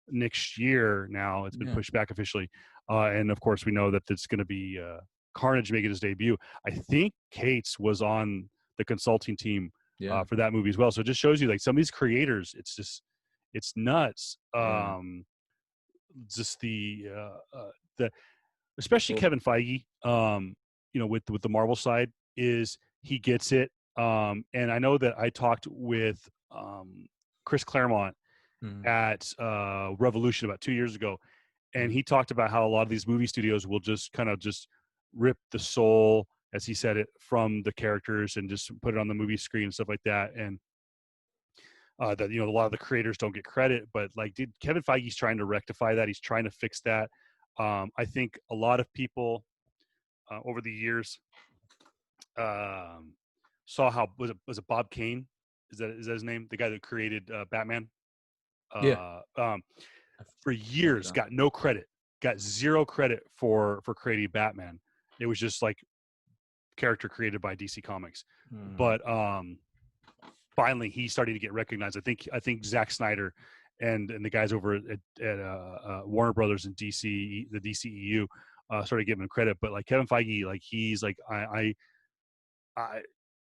next year. Now it's been Yeah, pushed back officially, and of course we know that it's going to be Carnage making his debut. I think Cates was on the consulting team yeah, for that movie as well. So it just shows you, like, some of these creators, it's nuts. yeah. Just the especially Well, Kevin Feige, with the Marvel side, is he gets it. And I know that I talked with Chris Claremont mm, at Revolution about 2 years ago, and mm, he talked about how a lot of these movie studios will just kind of just rip the soul, as he said it, from the characters and just put it on the movie screen and stuff like that. And that a lot of the creators don't get credit, but like, dude, Kevin Feige's trying to rectify that. He's trying to fix that. I think a lot of people over the years saw how was it Bob Kane? Is that his name? The guy that created Batman. yeah. Uh, I for wrote it years, down. got no credit, got zero credit for creating Batman. It was just like character created by DC Comics. Mm, But finally, he's starting to get recognized. I think Zack Snyder and the guys over at Warner Brothers and DC, the DCEU, started giving him credit. But like Kevin Feige, like he's like, I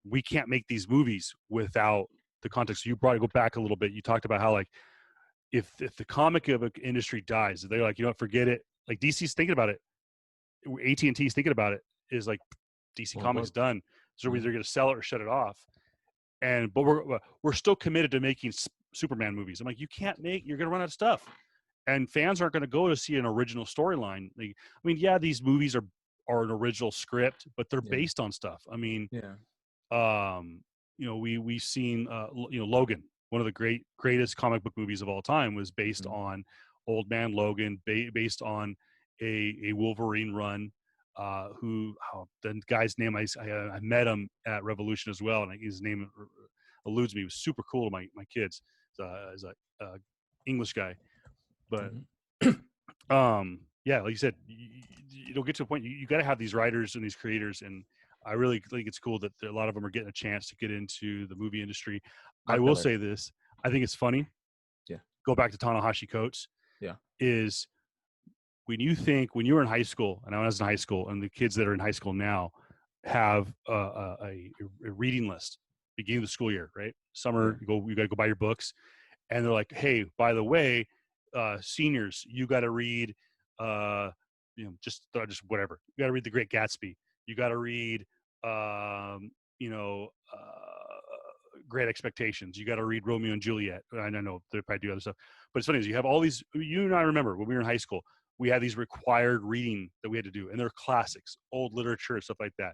we can't make these movies without the context. So you brought to go back a little bit. You talked about how, like, if the comic book industry dies, they're like, forget it. Like DC's thinking about it, AT&T's thinking about it. Is like, DC well, Comics done. So we're yeah, either going to sell it or shut it off. But we're still committed to making Superman movies. I'm like, you're going to run out of stuff, and fans aren't going to go to see an original storyline. Like, I mean, yeah, these movies are an original script, but they're yeah, based on stuff. I mean, yeah. we've seen Logan, one of the greatest comic book movies of all time, was based Mhm. on Old Man Logan, based on a Wolverine run. The guy's name, I met him at Revolution as well, and his name eludes me. He was super cool to my kids. He's a English guy, but Mhm. um yeah, like you said, it'll get to a point. You got to have these writers and these creators, and I really think it's cool that a lot of them are getting a chance to get into the movie industry. I Mark will Miller. say this: I think it's funny. Yeah. Go back to Ta-Nehisi Coates. Yeah. Is when you were in high school, and I was in high school, and the kids that are in high school now have a reading list beginning of the school year, right? Summer, you got to go buy your books, and they're like, hey, by the way, seniors, you got to read, just whatever. You got to read The Great Gatsby. You got to read, you know, Great Expectations. You got to read Romeo and Juliet. I know they probably do other stuff, but it's funny is you have all these. You and I remember when we were in high school, we had these required reading that we had to do, and they're classics, old literature, stuff like that.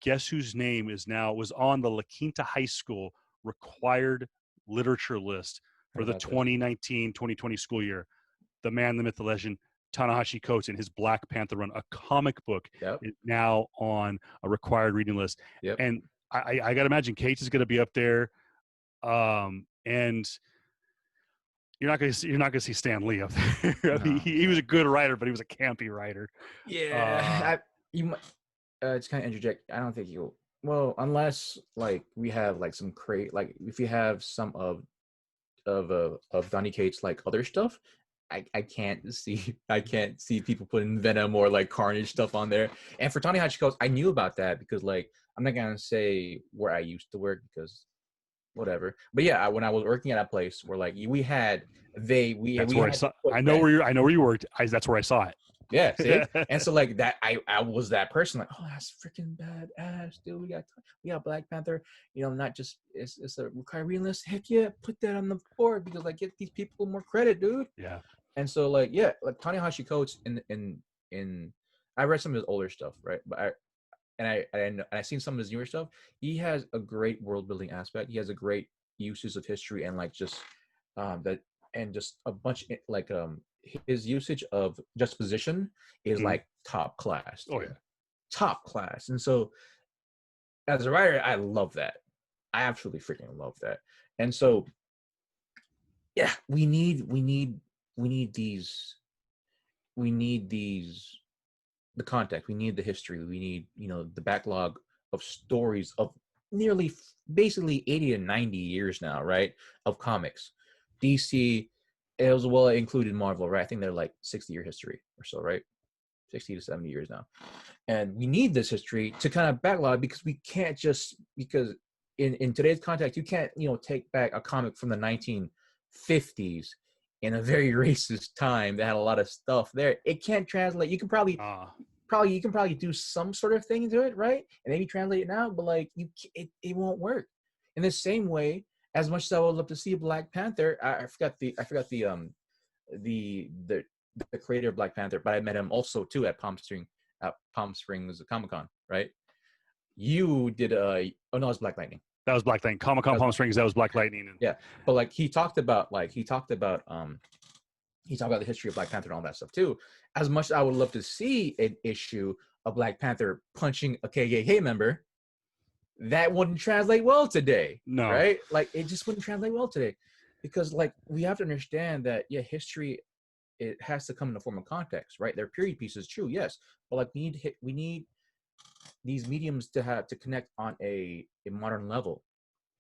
Guess whose name was on the La Quinta High School required literature list for the 2019-2020 school year? The man, the myth, the legend, Ta-Nehisi Coates, in his Black Panther run, a comic book, is now on a required reading list. And I got to imagine Cates is going to be up there, and you're not going to see Stan Lee up there. I mean, he was a good writer, but he was a campy writer. Yeah, you might. It's kind of interject. I don't think you'll. Well, unless like we have like some like if you have some of Donny Cates like other stuff, I can't see people putting Venom or like Carnage stuff on there. And for Ta-Nehisi Coates, I knew about that because like I'm not gonna say where I used to work because whatever. But yeah, when I was working at a place where like we had I know where you worked. That's where I saw it. Yeah, see? And so like that I was that person like, oh, that's freaking badass, dude. We got Black Panther, not just it's a required reading list. Heck yeah, put that on the board because like get these people more credit, dude. Yeah. And so like yeah, like Ta-Nehisi Coates in I read some of his older stuff, right? But I seen some of his newer stuff. He has a great world building aspect. He has a great uses of history and like just that and just a bunch like his usage of juxtaposition is like top class. Oh yeah, top class. And so as a writer, I love that. I absolutely freaking love that. And so yeah, we need these the context. We need the history. We need the backlog of stories of nearly basically 80 to 90 years now, right, of comics. DC, as well included Marvel, right? I think they're like 60-year history or so, right? 60 to 70 years now. And we need this history to kind of backlog because we can't because in today's context, you can't, take back a comic from the 1950s in a very racist time that had a lot of stuff there. It can't translate. You can probably do some sort of thing to it, right? And maybe translate it now, but like it won't work. In the same way, as much as I would love to see Black Panther, I forgot the creator of Black Panther, but I met him also too at Palm Springs Comic-Con, right? You did it was Black Lightning. That was Black Lightning. Comic-Con Palm Springs, that was Black Lightning. Yeah. But like he talked about the history of Black Panther and all that stuff too. As much as I would love to see an issue of Black Panther punching a KKK member, that wouldn't translate well today. No. Right? Like it just wouldn't translate well today. Because like we have to understand that history, it has to come in the form of context, right? They're period pieces, true, yes. But like we need these mediums to connect on a modern level.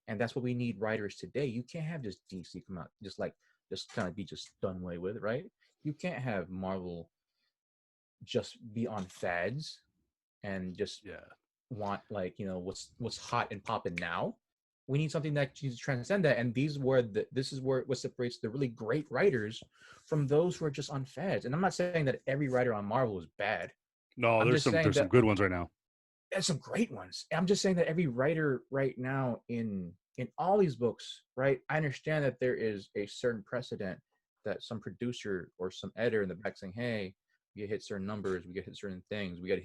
And that's what we need writers today. You can't have just DC come out just kind of be just done away with, right? You can't have Marvel just be on fads and just want like what's hot and popping now. We need something that can transcend that, and this is where what separates the really great writers from those who are just on fads. And I'm not saying that every writer on Marvel is bad. No, there's some good ones right now. There's some great ones. I'm just saying that every writer right now in all these books, right? I understand that there is a certain precedent that some producer or some editor in the back saying, hey, we gotta hit certain numbers, we gotta hit certain things, we gotta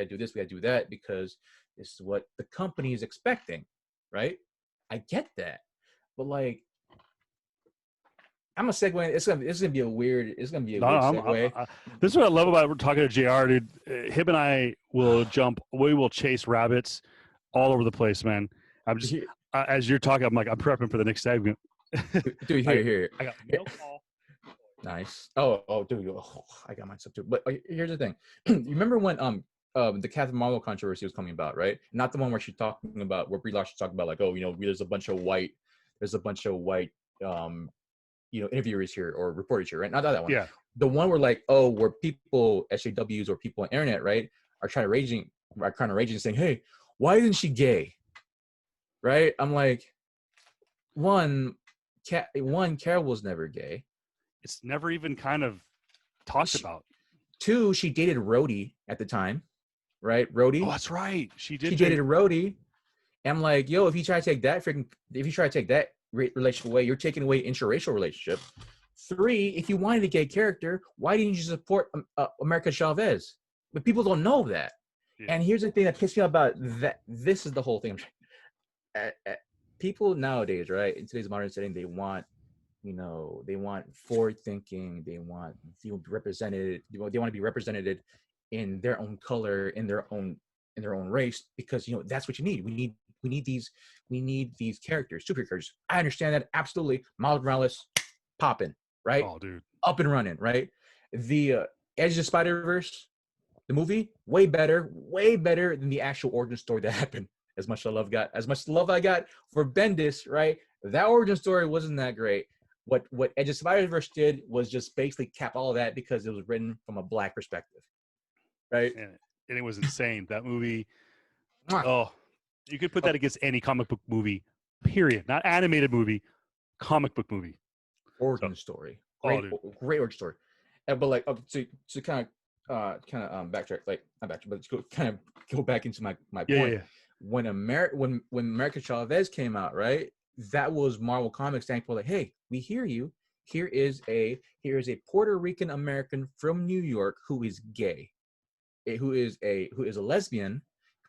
do this, we gotta do that because this is what the company is expecting, right? I get that, but like, I'm a segue. It's gonna be a weird segue. This is what I love about talking to JR, dude. Him and I will we will chase rabbits all over the place, man. I'm just as you're talking, I'm prepping for the next segment. Dude, here. I got mail call. Nice. Oh, dude, I got mine up too. But here's the thing. You remember when the Captain Marvel controversy was coming about, right? Not the one where she's talking about where Brie Larson talking about like, oh, there's a bunch of white interviewers here or reporters here, right? Not that one. Yeah. The one where like, oh, where people SJWs or people on the internet, right, are kind of raging saying, hey, why isn't she gay? Right? I'm like, one, Carol was never gay. It's never even kind of talked about. Two, she dated Rhodey at the time, right? Rhodey. Oh, that's right. She dated Rhodey. And I'm like, yo, if you try to take that relationship away, you're taking away interracial relationship. Three, if you wanted a gay character, why didn't you support America Chavez? But people don't know that. Yeah. And here's the thing that pissed me off about that. This is the whole thing. People nowadays, right, in today's modern setting, they want forward thinking. They want to be represented. They want to be represented in their own color, in their own race, because that's what you need. We need these characters, super characters. I understand that absolutely. Miles Morales, popping, right? Oh, dude, up and running, right? The Edge of the Spider-Verse, the movie, way better than the actual origin story that happened. As much love I got for Bendis, right? That origin story wasn't that great. What Edge of Spider-Verse did was just basically cap all of that because it was written from a Black perspective, right? And it was insane. That movie. Oh, you could put that against any comic book movie, period. Not animated movie, comic book movie. Origin story. Great origin story. But like, to kind of backtrack, like not backtrack, but to go back into my point. Yeah. When America Chavez came out, right? That was Marvel Comics saying, like, hey, we hear you. Here is a Puerto Rican American from New York who is gay, who is a lesbian,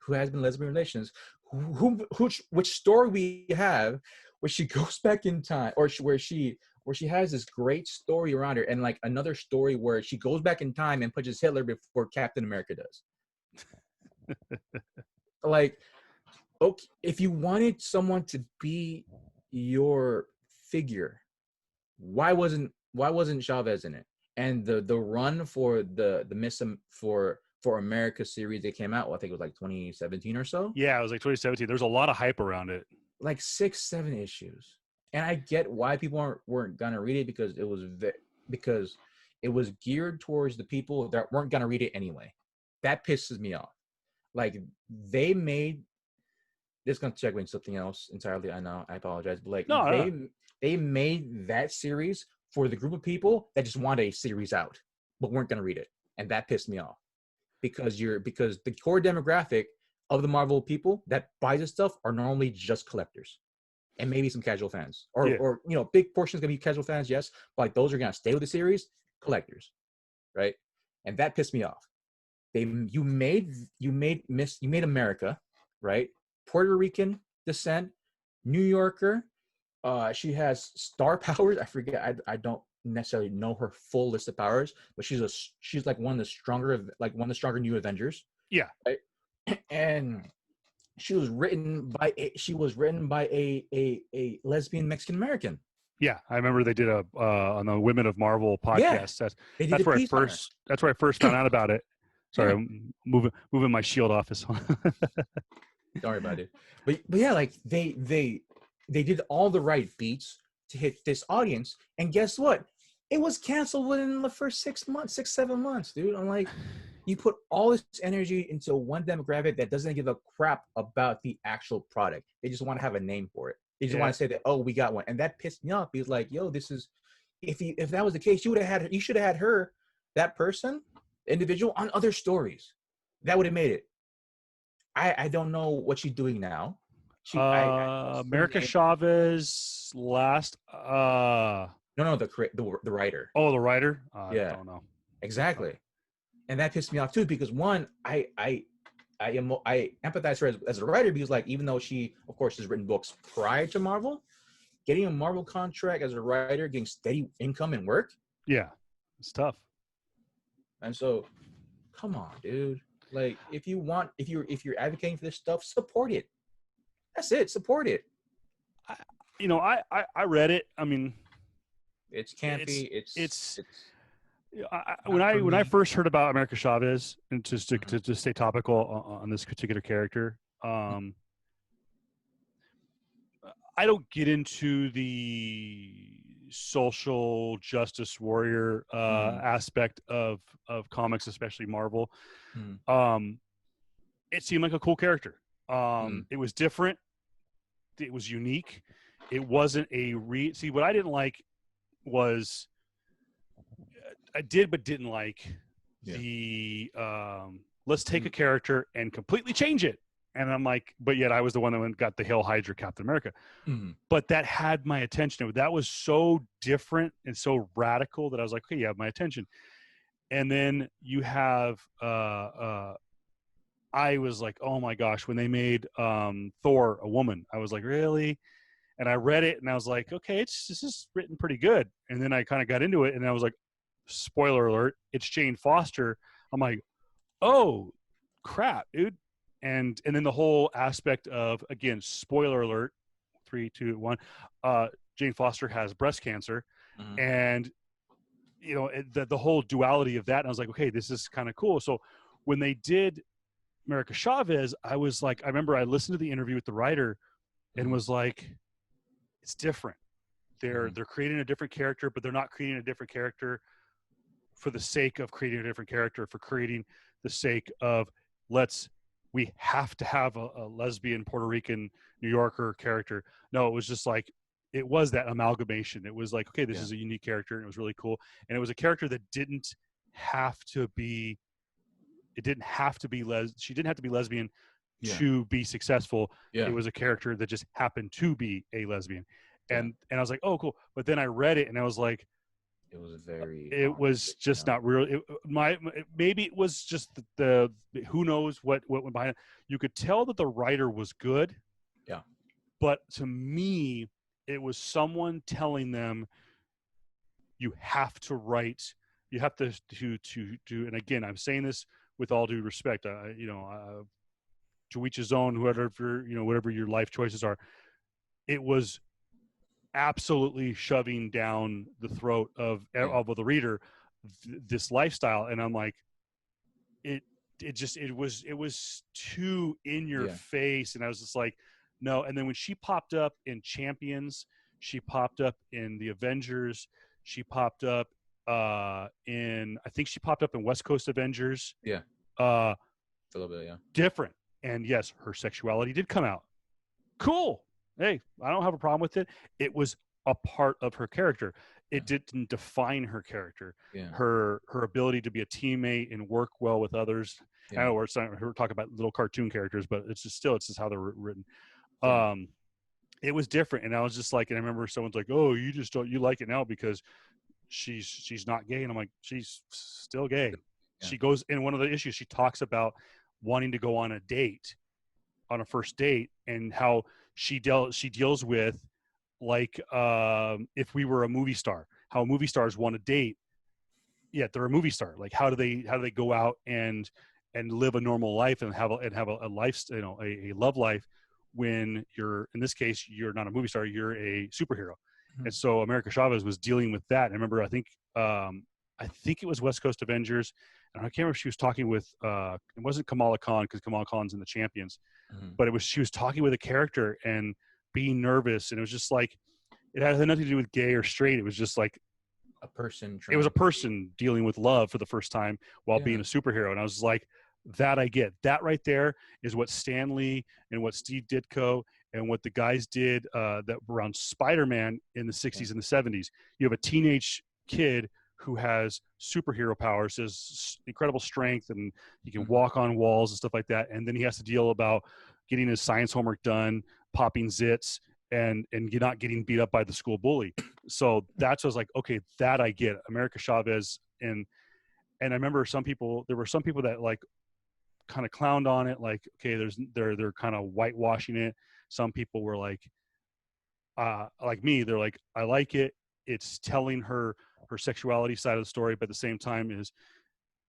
who has been lesbian relations. Which story we have where she goes back in time, or where she has this great story around her, and like another story where she goes back in time and punches Hitler before Captain America does. Like, okay, if you wanted someone to be your figure, why wasn't Chavez in it? And the run for the Miss for America series that came out, well, I think it was like 2017 or so. Yeah, it was like 2017. There's a lot of hype around it. Like 6-7 issues. And I get why people weren't gonna read it, because it was geared towards the people that weren't gonna read it anyway. That pisses me off. Like, they made this, gonna check into something else entirely. I know, I apologize, but like they made that series for the group of people that just wanted a series out but weren't gonna read it, and that pissed me off. Because the core demographic of the Marvel people that buy this stuff are normally just collectors, and maybe some casual fans, or big portions gonna be casual fans, yes, but like those are gonna stay with the series, collectors, right? And that pissed me off. You made America, right? Puerto Rican descent, New Yorker. She has star powers. I forget. I don't necessarily know her full list of powers, but she's like one of the stronger new Avengers. Yeah. Right? And she was written by a lesbian Mexican American. Yeah, I remember they did a on the Women of Marvel podcast. Yeah, that's where I first found out about it. Sorry, I'm moving my shield office. Don't worry about it. But yeah, like they did all the right beats to hit this audience, and guess what? It was canceled within the first 6-7 months, dude. I'm like, you put all this energy into one demographic that doesn't give a crap about the actual product. They just want to have a name for it. They just want to say that, oh, we got one, and that pissed me off. Because like, yo, this is if that was the case, you should have had her, that person, individual, on other stories. That would have made it. I don't know what she's doing now. America Chavez last. No, the writer. Oh, the writer. Yeah, I don't know exactly, and that pissed me off too, because one, I empathize her as a writer, because like, even though she, of course, has written books prior to Marvel, getting a Marvel contract as a writer, getting steady income and work. Yeah, it's tough. And so, come on, dude. Like, if you're advocating for this stuff, support it. That's it. Support it. I read it. I mean, It's it's campy. it's It's when not for I me. first heard about America Chavez, and just Mhm. to stay topical on this particular character, I don't get into the social justice warrior Mhm. aspect of comics, especially Marvel. Mhm. Um, it seemed like a cool character. Mhm. It was different. It was unique. It wasn't a see. What I didn't like was I did but didn't like Yeah. the let's take a Mm. character and completely change it. And I'm like, but yet I was the one that got the Hail Hydra Captain America. Mhm. But that had my attention. That was so different and so radical that I was like, okay, you have my attention. And then you have I was like, oh my gosh, when they made Thor a woman, I was like, really? And I read it and I was like, okay, this is written pretty good. And then I kind of got into it and I was like, spoiler alert, it's Jane Foster. I'm like, oh crap, dude. And then the whole aspect of, again, spoiler alert, 3, 2, 1, Jane Foster has breast cancer. Mhm. And the whole duality of that. And I was like, okay, this is kind of cool. So when they did America Chavez, I was like, I remember I listened to the interview with the writer and Mhm. was like, it's different. They're Mhm. they're creating a different character, but they're not creating a different character for the sake of creating a different character, for creating the sake of we have to have a lesbian Puerto Rican New Yorker character. No, it was just like it was that amalgamation. It was like, okay, this Yeah. is a unique character, and it was really cool. And it was a character that didn't have to be. It didn't have to be She didn't have to be lesbian Yeah. to be successful. It Yeah. was a character that just happened to be a lesbian, Yeah. and I was like, oh, cool. But then I read it, and I was like, It was very it was contradicting. just not real. Maybe it was just the who knows what went behind it. You could tell that the writer was good, Yeah. but to me, it was someone telling them you have to write, you have to do. And again, I'm saying this with all due respect. To each his own. Whatever your life choices are. It was absolutely shoving down the throat of Yeah. the reader this lifestyle, and I'm like, it it was too in your Yeah. face, and I was just like, no. And then when she popped up in Champions, she popped up in the Avengers, she popped up in I think she popped up in West Coast Avengers, Yeah. uh A little bit. Yeah. different. And yes, her sexuality did come out. Cool. Hey, I don't have a problem with it. It was a part of her character. Yeah. It didn't define her character. Yeah. Her ability to be a teammate and work well with others. I Yeah. know we're talking about little cartoon characters, but it's just how they're written. Yeah. It was different, and I was just like, and I remember someone's like, "Oh, you like it now because she's not gay," and I'm like, "She's still gay." Yeah. She goes in one of the issues. She talks about wanting to go on a date, on a first date, and how she deals with, like, if we were a movie star, how movie stars want to date, yet they're a movie star. Like, how do they go out and live a normal life and have a life, a love life, when you're, in this case, you're not a movie star, you're a superhero. Mhm. And so America Chavez was dealing with that. And I remember, I think it was West Coast Avengers, and I can't remember if she was talking with it wasn't Kamala Khan, because Kamala Khan's in the Champions, Mhm. but she was talking with a character and being nervous, and it was just like, it had nothing to do with gay or straight. It was just like, A person it was a trying to. person dealing with love for the first time while being Yeah. a superhero. And I was like, that I get. That right there is what Stan Lee and what Steve Ditko and what the guys did that around Spider-Man in the 60s Yeah. and the 70s. You have a teenage kid who has superhero powers, has incredible strength, and he can Mhm. walk on walls and stuff like that. And then he has to deal about getting his science homework done, popping zits, and you're not getting beat up by the school bully. So that's what I was like, okay, that I get. America Chavez. And I remember there were some people that like kind of clowned on it, like, okay, they're kind of whitewashing it. Some people were like me, they're like, I like it. It's telling her sexuality side of the story, but at the same time is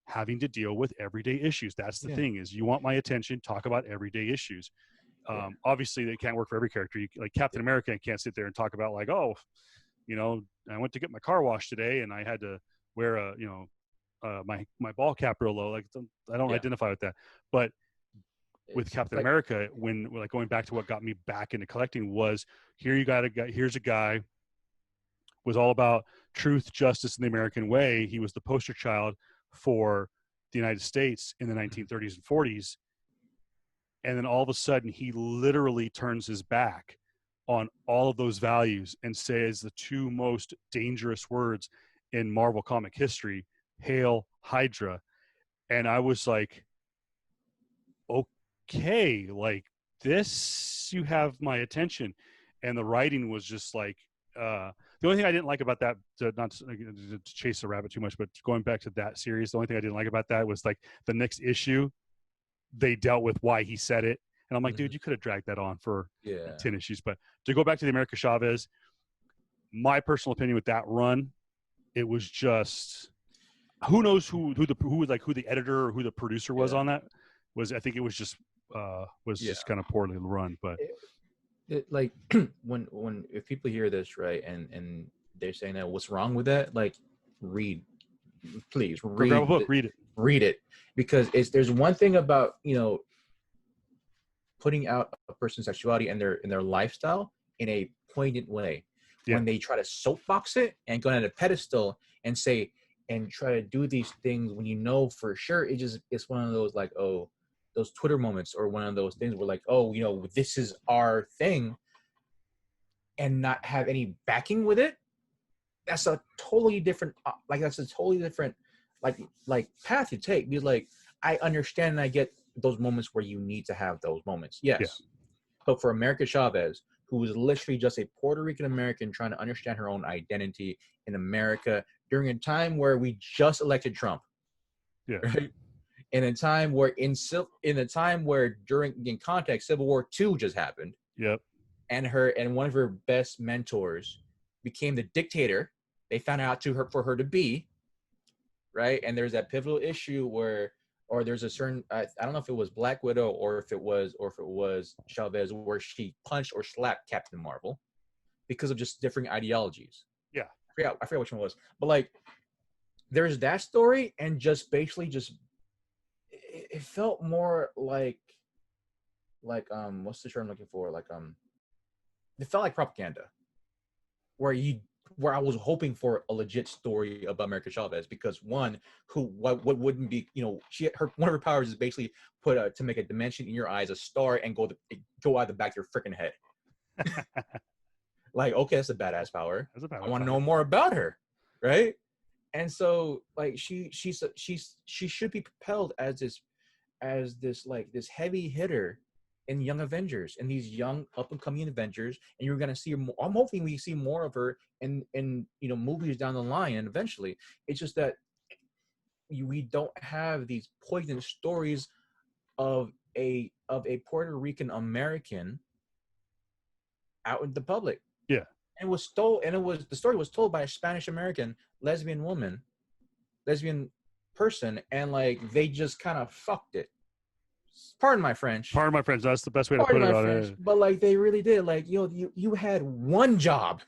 having to deal with everyday issues. That's the Yeah. thing, is you want my attention, talk about everyday issues. Yeah. Obviously they can't work for every character. Like Captain Yeah. America can't sit there and talk about like, oh, I went to get my car washed today and I had to wear my ball cap real low. Like, I don't identify with that. But with Captain America, when like going back to what got me back into collecting was here's a guy was all about truth, justice, and the American way. He was the poster child for the United States in the 1930s and 40s. And then all of a sudden he literally turns his back on all of those values and says the two most dangerous words in Marvel comic history, Hail Hydra. And I was like, okay, like this, you have my attention. And the writing was just like, the only thing I didn't like about that, not to chase the rabbit too much, but going back to that series, the only thing I didn't like about that was like the next issue, they dealt with why he said it. And I'm like, dude, you could have dragged that on for 10 issues. But to go back to the America Chavez, my personal opinion with that run, it was just, who knows who the editor or who the producer was on that was. I think it was just just kind of poorly run. But like when if people hear this, right, and they're saying that what's wrong with that, like please read, grab a book, read it, because there's one thing about putting out a person's sexuality and their lifestyle in a poignant way. When they try to soapbox it and go on a pedestal and say and try to do these things when for sure it's one of those like, oh, those Twitter moments, or one of those things where like, oh, this is our thing, and not have any backing with it. That's a totally different like path you take. Be like, I understand and I get those moments where you need to have those moments. Yes. But for America Chavez, who was literally just a Puerto Rican American trying to understand her own identity in America during a time where we just elected Trump. Right? In a time where during in context, Civil War II just happened. Yep. And one of her best mentors became the dictator they found out for her to be. Right. And there's that pivotal issue or there's a certain, I don't know if it was Black Widow or if it was Chavez, where she punched or slapped Captain Marvel because of just different ideologies. Yeah. I forget which one it was. But like, there's that story, and just basically it felt more like what's the term I'm looking for? Like it felt like propaganda, where I was hoping for a legit story about America Chavez, because what wouldn't be, one of her powers is basically to make a dimension in your eyes, a star, and go out the back of your freaking head. Like, okay, that's a badass power. I want to know more about her, right? And so like she should be propelled as this like this heavy hitter in Young Avengers, and these young up and coming Avengers, and you're gonna see more. I'm hoping we see more of her in movies down the line, and eventually. It's just that we don't have these poignant stories of a Puerto Rican American out in the public. Yeah, and the story was told by a Spanish American lesbian person, and like they just kind of fucked it. Pardon my French. That's the best way to put it on it. But like they really did. Like, you had one job,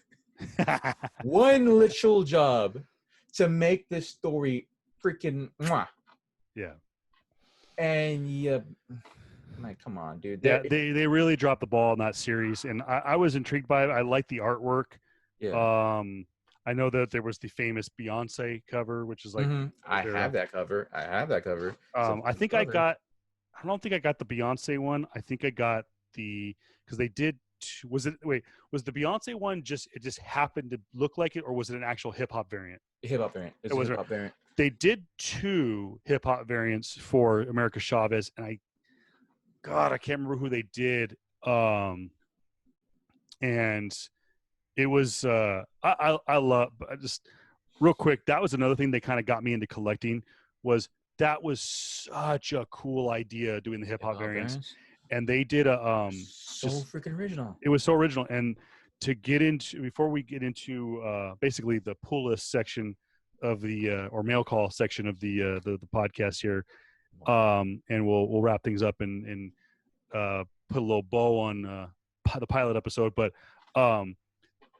one literal job, to make this story freaking mwah. Yeah. And like, come on, dude. They really dropped the ball in that series, and I was intrigued by it. I like the artwork. Yeah. I know that there was the famous Beyonce cover, which is like I have that cover. I don't think I got the Beyonce one. I think I got because they did. Was the Beyonce one it just happened to look like it, or was it an actual hip hop variant? Hip hop variant. It was a hip hop variant. They did 2 hip hop variants for America Chavez, and I can't remember who they did. And it was I love. Just real quick, that was another thing that kind of got me into collecting. That was such a cool idea, doing the hip hop variants. And they did freaking original. It was so original. And before we get into basically the pull list section of the or mail call section of the podcast here, and we'll wrap things up and put a little bow on the pilot episode. But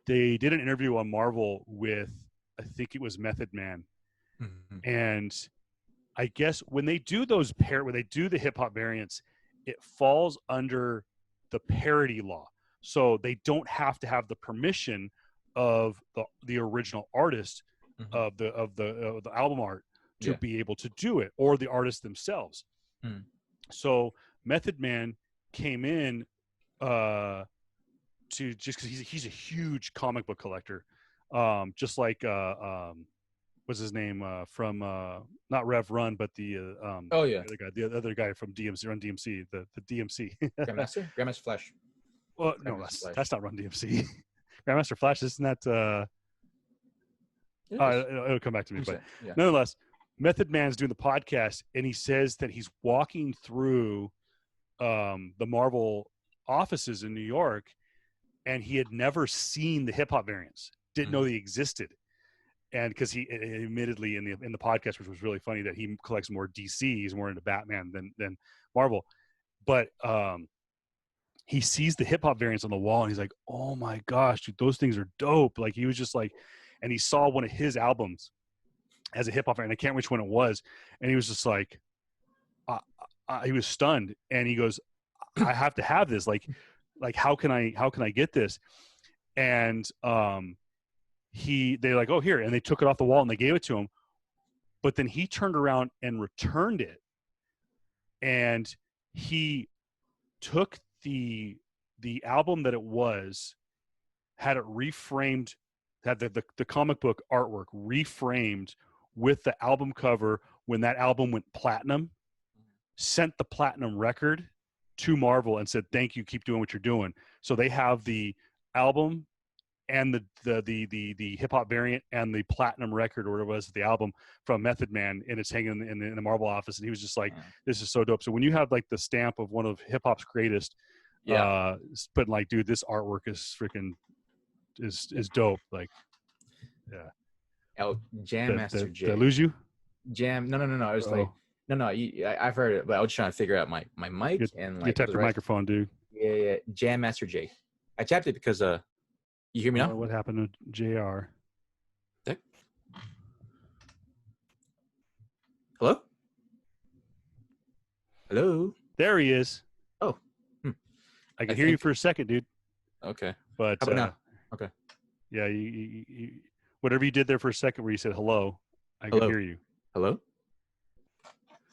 they did an interview on Marvel with, I think it was Method Man. Mm-hmm. And I guess when they do when they do the hip hop variants, it falls under the parody law. So they don't have to have the permission of the original artist Mm-hmm. of the album art to Yeah. be able to do it, or the artists themselves. Mm. So Method Man came in to just because he's a huge comic book collector, just like what's his name from not Rev Run, but Oh yeah, the other guy from DMC, Run DMC, the DMC. Grandmaster Flash. Well, no, Grandmaster Flash. that's not Run DMC. Grandmaster Flash, isn't that? It'll come back to me, but yeah. nonetheless, Method Man's doing the podcast, and he says that he's walking through the Marvel offices in New York, and he had never seen the hip hop variants, didn't know they existed. And because he admittedly in the podcast, which was really funny, that he collects more DC, he's more into Batman than Marvel, but he sees the hip hop variants on the wall, and he's like, "Oh my gosh, dude, those things are dope!" Like he was just like, and he saw one of his albums as a hip hop variant. I can't remember which one it was, and he was just like, he was stunned, and he goes, "I have to have this. Like how can I get this?" And they're like, "Oh, here," and they took it off the wall and they gave it to him. But then he turned around and returned it, and he took the album that it was, had it reframed, had the comic book artwork reframed with the album cover when that album went platinum, sent the platinum record to Marvel and said, "Thank you, keep doing what you're doing." So they have the album and the hip hop variant and the platinum record, or whatever it was, the album from Method Man, and it's hanging in the Marvel office. And he was just like, "This is so dope." So when you have like the stamp of one of hip hop's greatest, but like, dude, this artwork is freaking is dope. Like, yeah. Oh, Jam Master J. Did I lose you? Jam. No. I was like, no. I've heard it, but I was trying to figure out my mic and like. You tapped your microphone, dude. Yeah. Jam Master J. I tapped it because you hear me now? What happened to JR? Hello? There he is. Oh. I can hear you for a second, dude. Okay. But how about now? Okay. Yeah, you whatever you did there for a second where you said hello, I can hear you. Hello?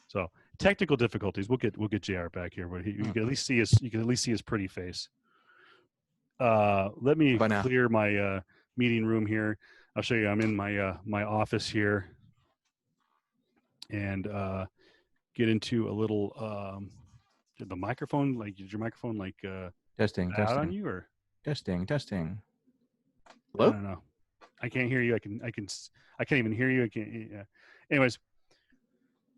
So technical difficulties. We'll get JR back here, but you can at least see his pretty face. Let me clear my meeting room here. I'll show you. I'm in my office here, and get into a little the microphone. Like, did your microphone like testing out on you, or testing? Hello? I don't know. I can't hear you. I can't even hear you. I can't. Yeah. Anyways,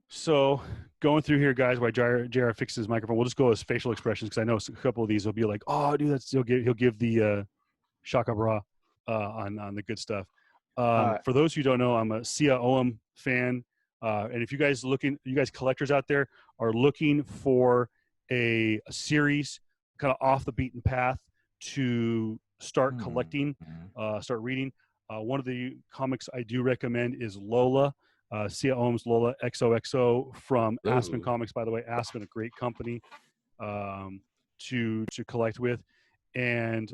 so going through here, guys, while JR fixes his microphone, we'll just go as facial expressions, because I know a couple of these will be like, "Oh, dude, he'll give the Shaka Bra on the good stuff." For those who don't know, I'm a Sia Oum fan, and if you guys collectors out there are looking for a series kind of off the beaten path to start collecting, start reading, one of the comics I do recommend is Lola. Sia Oum's Lola XOXO from Aspen Comics, by the way. Aspen, a great company to collect with. And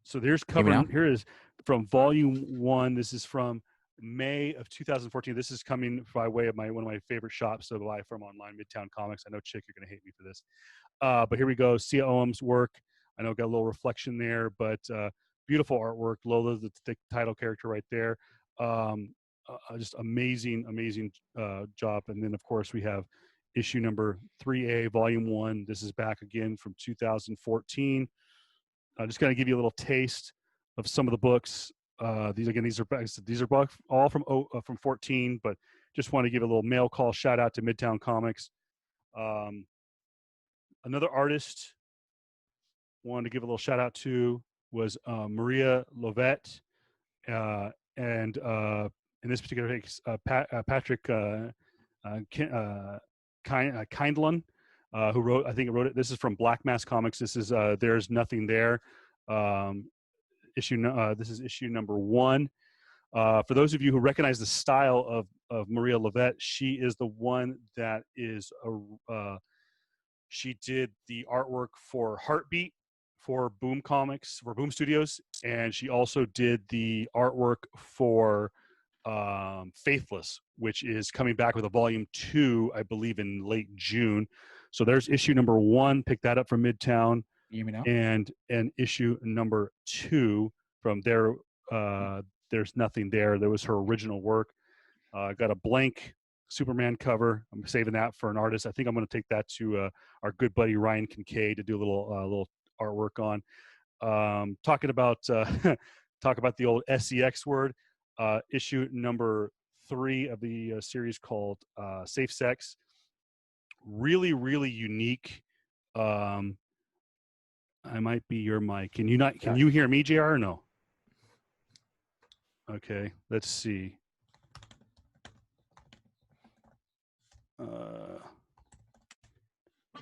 so here is from volume 1. This is from May of 2014. This is coming by way of one of my favorite shops to buy from online, Midtown Comics. I know, Chick, you're going to hate me for this. But here we go. Sia Oum's work. I know, got a little reflection there, but beautiful artwork. Lola, the title character right there. Just amazing job. And then, of course, we have issue number 3A, volume 1. This is back again from 2014. Just going to give you a little taste of some of the books. These are all from 14, but just want to give a little mail call shout out to Midtown Comics. Another artist wanted to give a little shout out to was Maria Lovett, and in this particular case, Patrick Kindlon, who wrote it. This is from Black Mass Comics. This is There's Nothing There. This is issue number 1. For those of you who recognize the style of Maria Levette, she is the one that is she did the artwork for Heartbeat for Boom Comics, for Boom Studios, and she also did the artwork for Faithless, which is coming back with a volume 2, I believe, in late June. So there's issue number 1. Pick that up from Midtown. You hear me now? And issue number 2 from there. There's nothing there. There was her original work. Got a blank Superman cover. I'm saving that for an artist. I think I'm going to take that to our good buddy Ryan Kincaid to do a little artwork on. Talking about talk about the old SEX word. Issue number 3 of the series called Safe Sex. Really, really unique. I might be your mic. Can you hear me, JR, or no? Okay, let's see.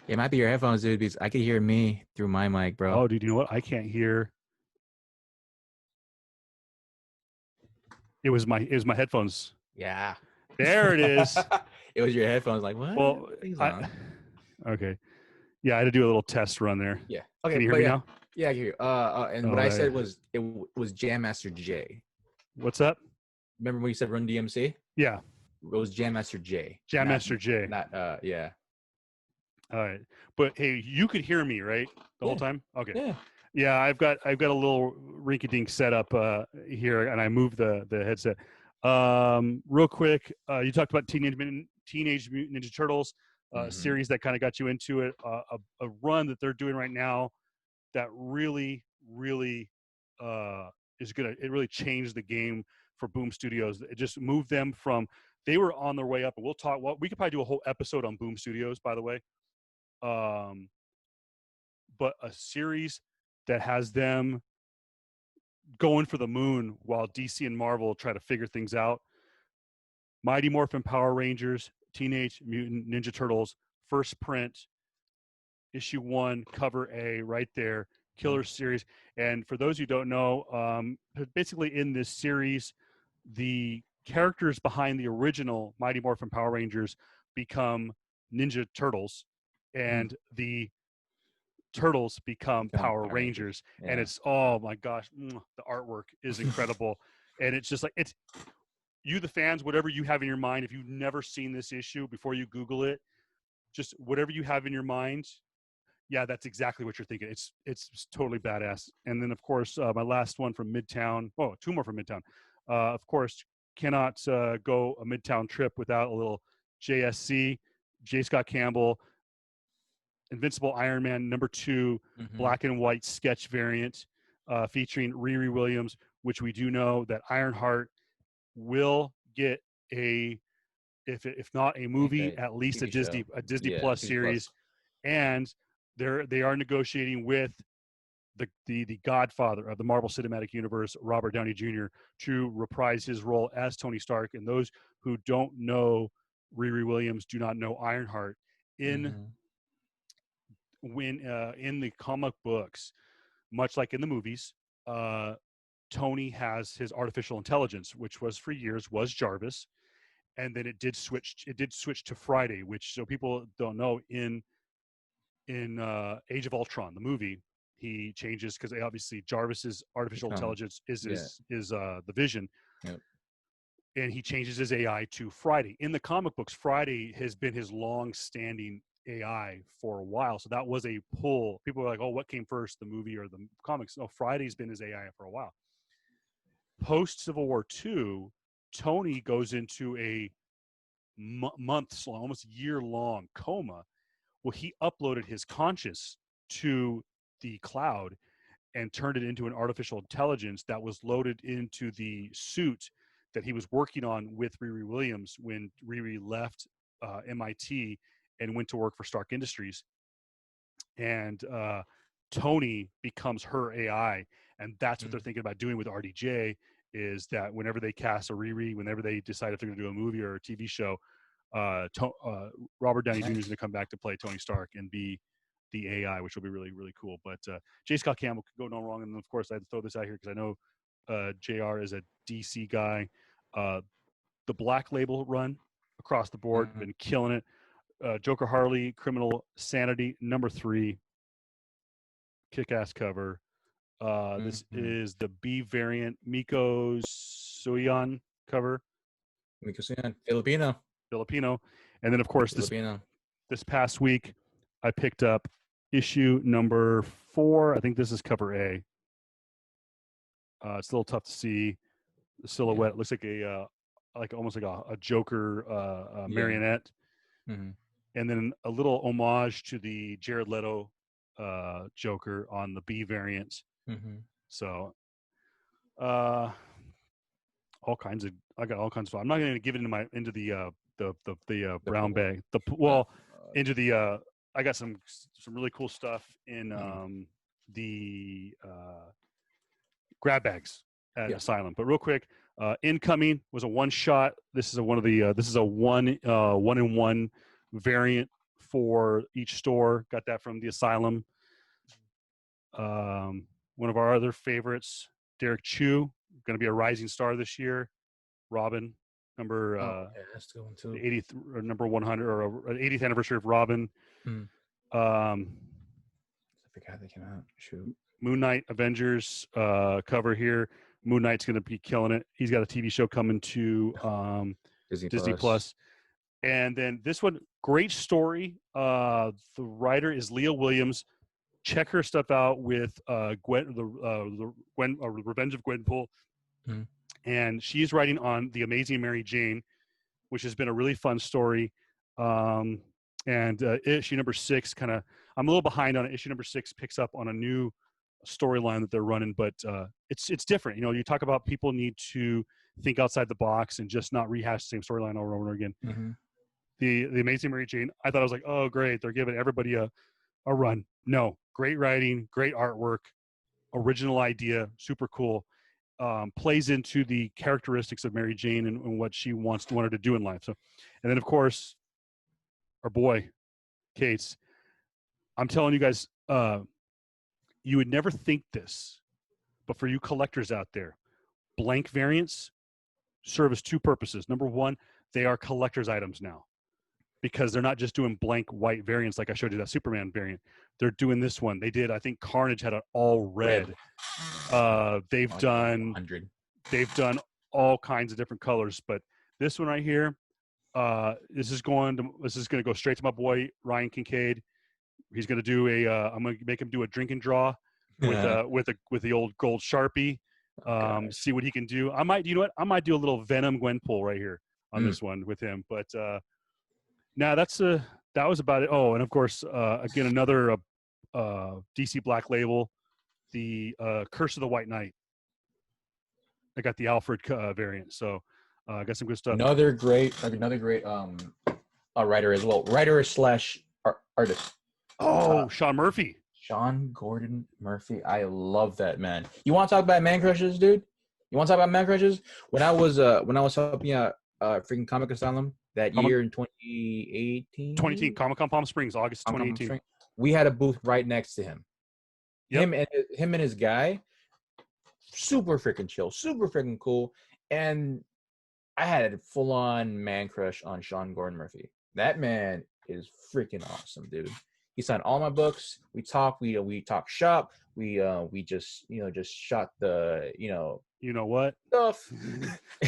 It might be your headphones, dude, because I could hear me through my mic, bro. Oh, dude, you know what? I can't hear. It was my headphones. Yeah. There it is. It was your headphones. Like, what? Well, okay. Yeah, I had to do a little test run there. Yeah. Okay. Can you hear me now? Yeah, I hear you. And what I said was it was Jam Master J. What's up? Remember when you said Run DMC? Yeah. It was Jam Master J. Jam Master J. Not yeah. All right. But hey, you could hear me, right? The whole time? Okay. Yeah. Yeah, I've got a little rinky-dink setup here, and I moved the headset. Real quick, you talked about Teenage Mutant Ninja Turtles series that kind of got you into it. A run that they're doing right now that really, really is gonna. It really changed the game for Boom Studios. It just moved them from. They were on their way up, and we'll talk. Well, we could probably do a whole episode on Boom Studios, by the way. But a series that has them going for the moon while DC and Marvel try to figure things out. Mighty Morphin Power Rangers, Teenage Mutant Ninja Turtles, first print, issue 1, cover A, right there, killer series. And for those who don't know, basically in this series, the characters behind the original Mighty Morphin Power Rangers become Ninja Turtles, and the Turtles become Power Rangers. Yeah. And it's, oh my gosh, the artwork is incredible. And it's just like, it's you, the fans, whatever you have in your mind, if you've never seen this issue, before you Google it, just whatever you have in your mind, yeah, that's exactly what you're thinking. It's totally badass. And then of course, my last one from Midtown, 2 more from Midtown. Of course, cannot go a Midtown trip without a little JSC, J. Scott Campbell, Invincible Iron Man #2, black and white sketch variant, featuring Riri Williams, which we do know that Ironheart will get if not a movie, at least a Disney Plus series. And they are negotiating with the godfather of the Marvel Cinematic Universe, Robert Downey Jr., to reprise his role as Tony Stark. And those who don't know Riri Williams do not know Ironheart. In the comic books, much like in the movies, Tony has his artificial intelligence, which was for years was Jarvis, and then it did switch to Friday, which, so people don't know, in Age of Ultron, the movie, he changes because obviously Jarvis's artificial intelligence is the Vision. Yep. And he changes his AI to Friday. In the comic books, Friday has been his long-standing AI for a while. So that was a pull. People were like, oh, what came first, the movie or the comics? No, Friday's been his AI for a while. Post Civil War II, Tony goes into a months-long, almost year-long coma. Well, he uploaded his conscious to the cloud and turned it into an artificial intelligence that was loaded into the suit that he was working on with Riri Williams when Riri left MIT and went to work for Stark Industries. And Tony becomes her AI. And that's what they're thinking about doing with RDJ, is that whenever they cast a Riri, whenever they decide if they're going to do a movie or a TV show, Robert Downey Jr. is going to come back to play Tony Stark and be the AI, which will be really, really cool. But J. Scott Campbell could go no wrong. And then, of course, I had to throw this out here because I know JR is a DC guy. The Black Label run across the board, been killing it. Joker Harley, Criminal Sanity, #3, kick-ass cover. This is the B variant Miko Suyan cover. Miko Suyan, Filipino. And then, of course, this past week, I picked up issue #4. I think this is cover A. It's a little tough to see the silhouette. It looks like almost like a Joker marionette. And then a little homage to the Jared Leto Joker on the B variant. So, I got all kinds of stuff. I'm not going to give it into the brown bag. Into the I got some really cool stuff in the grab bags at Asylum. But real quick, Incoming was a one shot. This is a one-in-one variant for each store. Got that from the Asylum. One of our other favorites, Derek Chu, going to be a rising star this year. Robin, that's the one too. The 80th or number 100 or 80th anniversary of Robin. I forgot they came out. Shoot. Moon Knight Avengers cover here. Moon Knight's going to be killing it. He's got a TV show coming to Disney Plus. And then this one, great story. The writer is Leah Williams. Check her stuff out with Revenge of Gwenpool. And she's writing on The Amazing Mary Jane, which has been a really fun story. And issue #6 I'm a little behind on it. Issue #6 picks up on a new storyline that they're running, but it's different. You talk about people need to think outside the box and just not rehash the same storyline over and over again. The Amazing Mary Jane, I thought I was like, oh great, they're giving everybody a run. No, great writing, great artwork, original idea, super cool. Plays into the characteristics of Mary Jane and what she wanted to do in life. So, and then of course, our boy, Cates. I'm telling you guys, you would never think this, but for you collectors out there, blank variants serve as two purposes. Number one, they are collector's items now because they're not just doing blank white variants like I showed you that Superman variant. They're doing this one. They did, I think Carnage had an all red. They've done all kinds of different colors, but this one right here, this is going to go straight to my boy Ryan Kincaid. He's going to do I'm going to make him do a drink and draw with the old gold Sharpie. See what he can do. I might do a little Venom Gwenpool right here on this one with him. But now that was about it. Oh, and of course, again, another DC Black Label, the Curse of the White Knight. I got the Alfred variant, so I got some good stuff. Another great writer as well. Writer / artist. Oh, Sean Murphy. Sean Gordon Murphy. I love that man. You want to talk about man crushes, dude? You want to talk about man crushes? When I was helping out freaking Comic Asylum that year in 2018. 2018 Comic-Con Palm Springs, August 2018. We had a booth right next to him. Yep. Him and his guy, super freaking chill, super freaking cool. And I had a full-on man crush on Sean Gordon Murphy. That man is freaking awesome, dude. He signed all my books. We talk shop. We just shot the you know what stuff.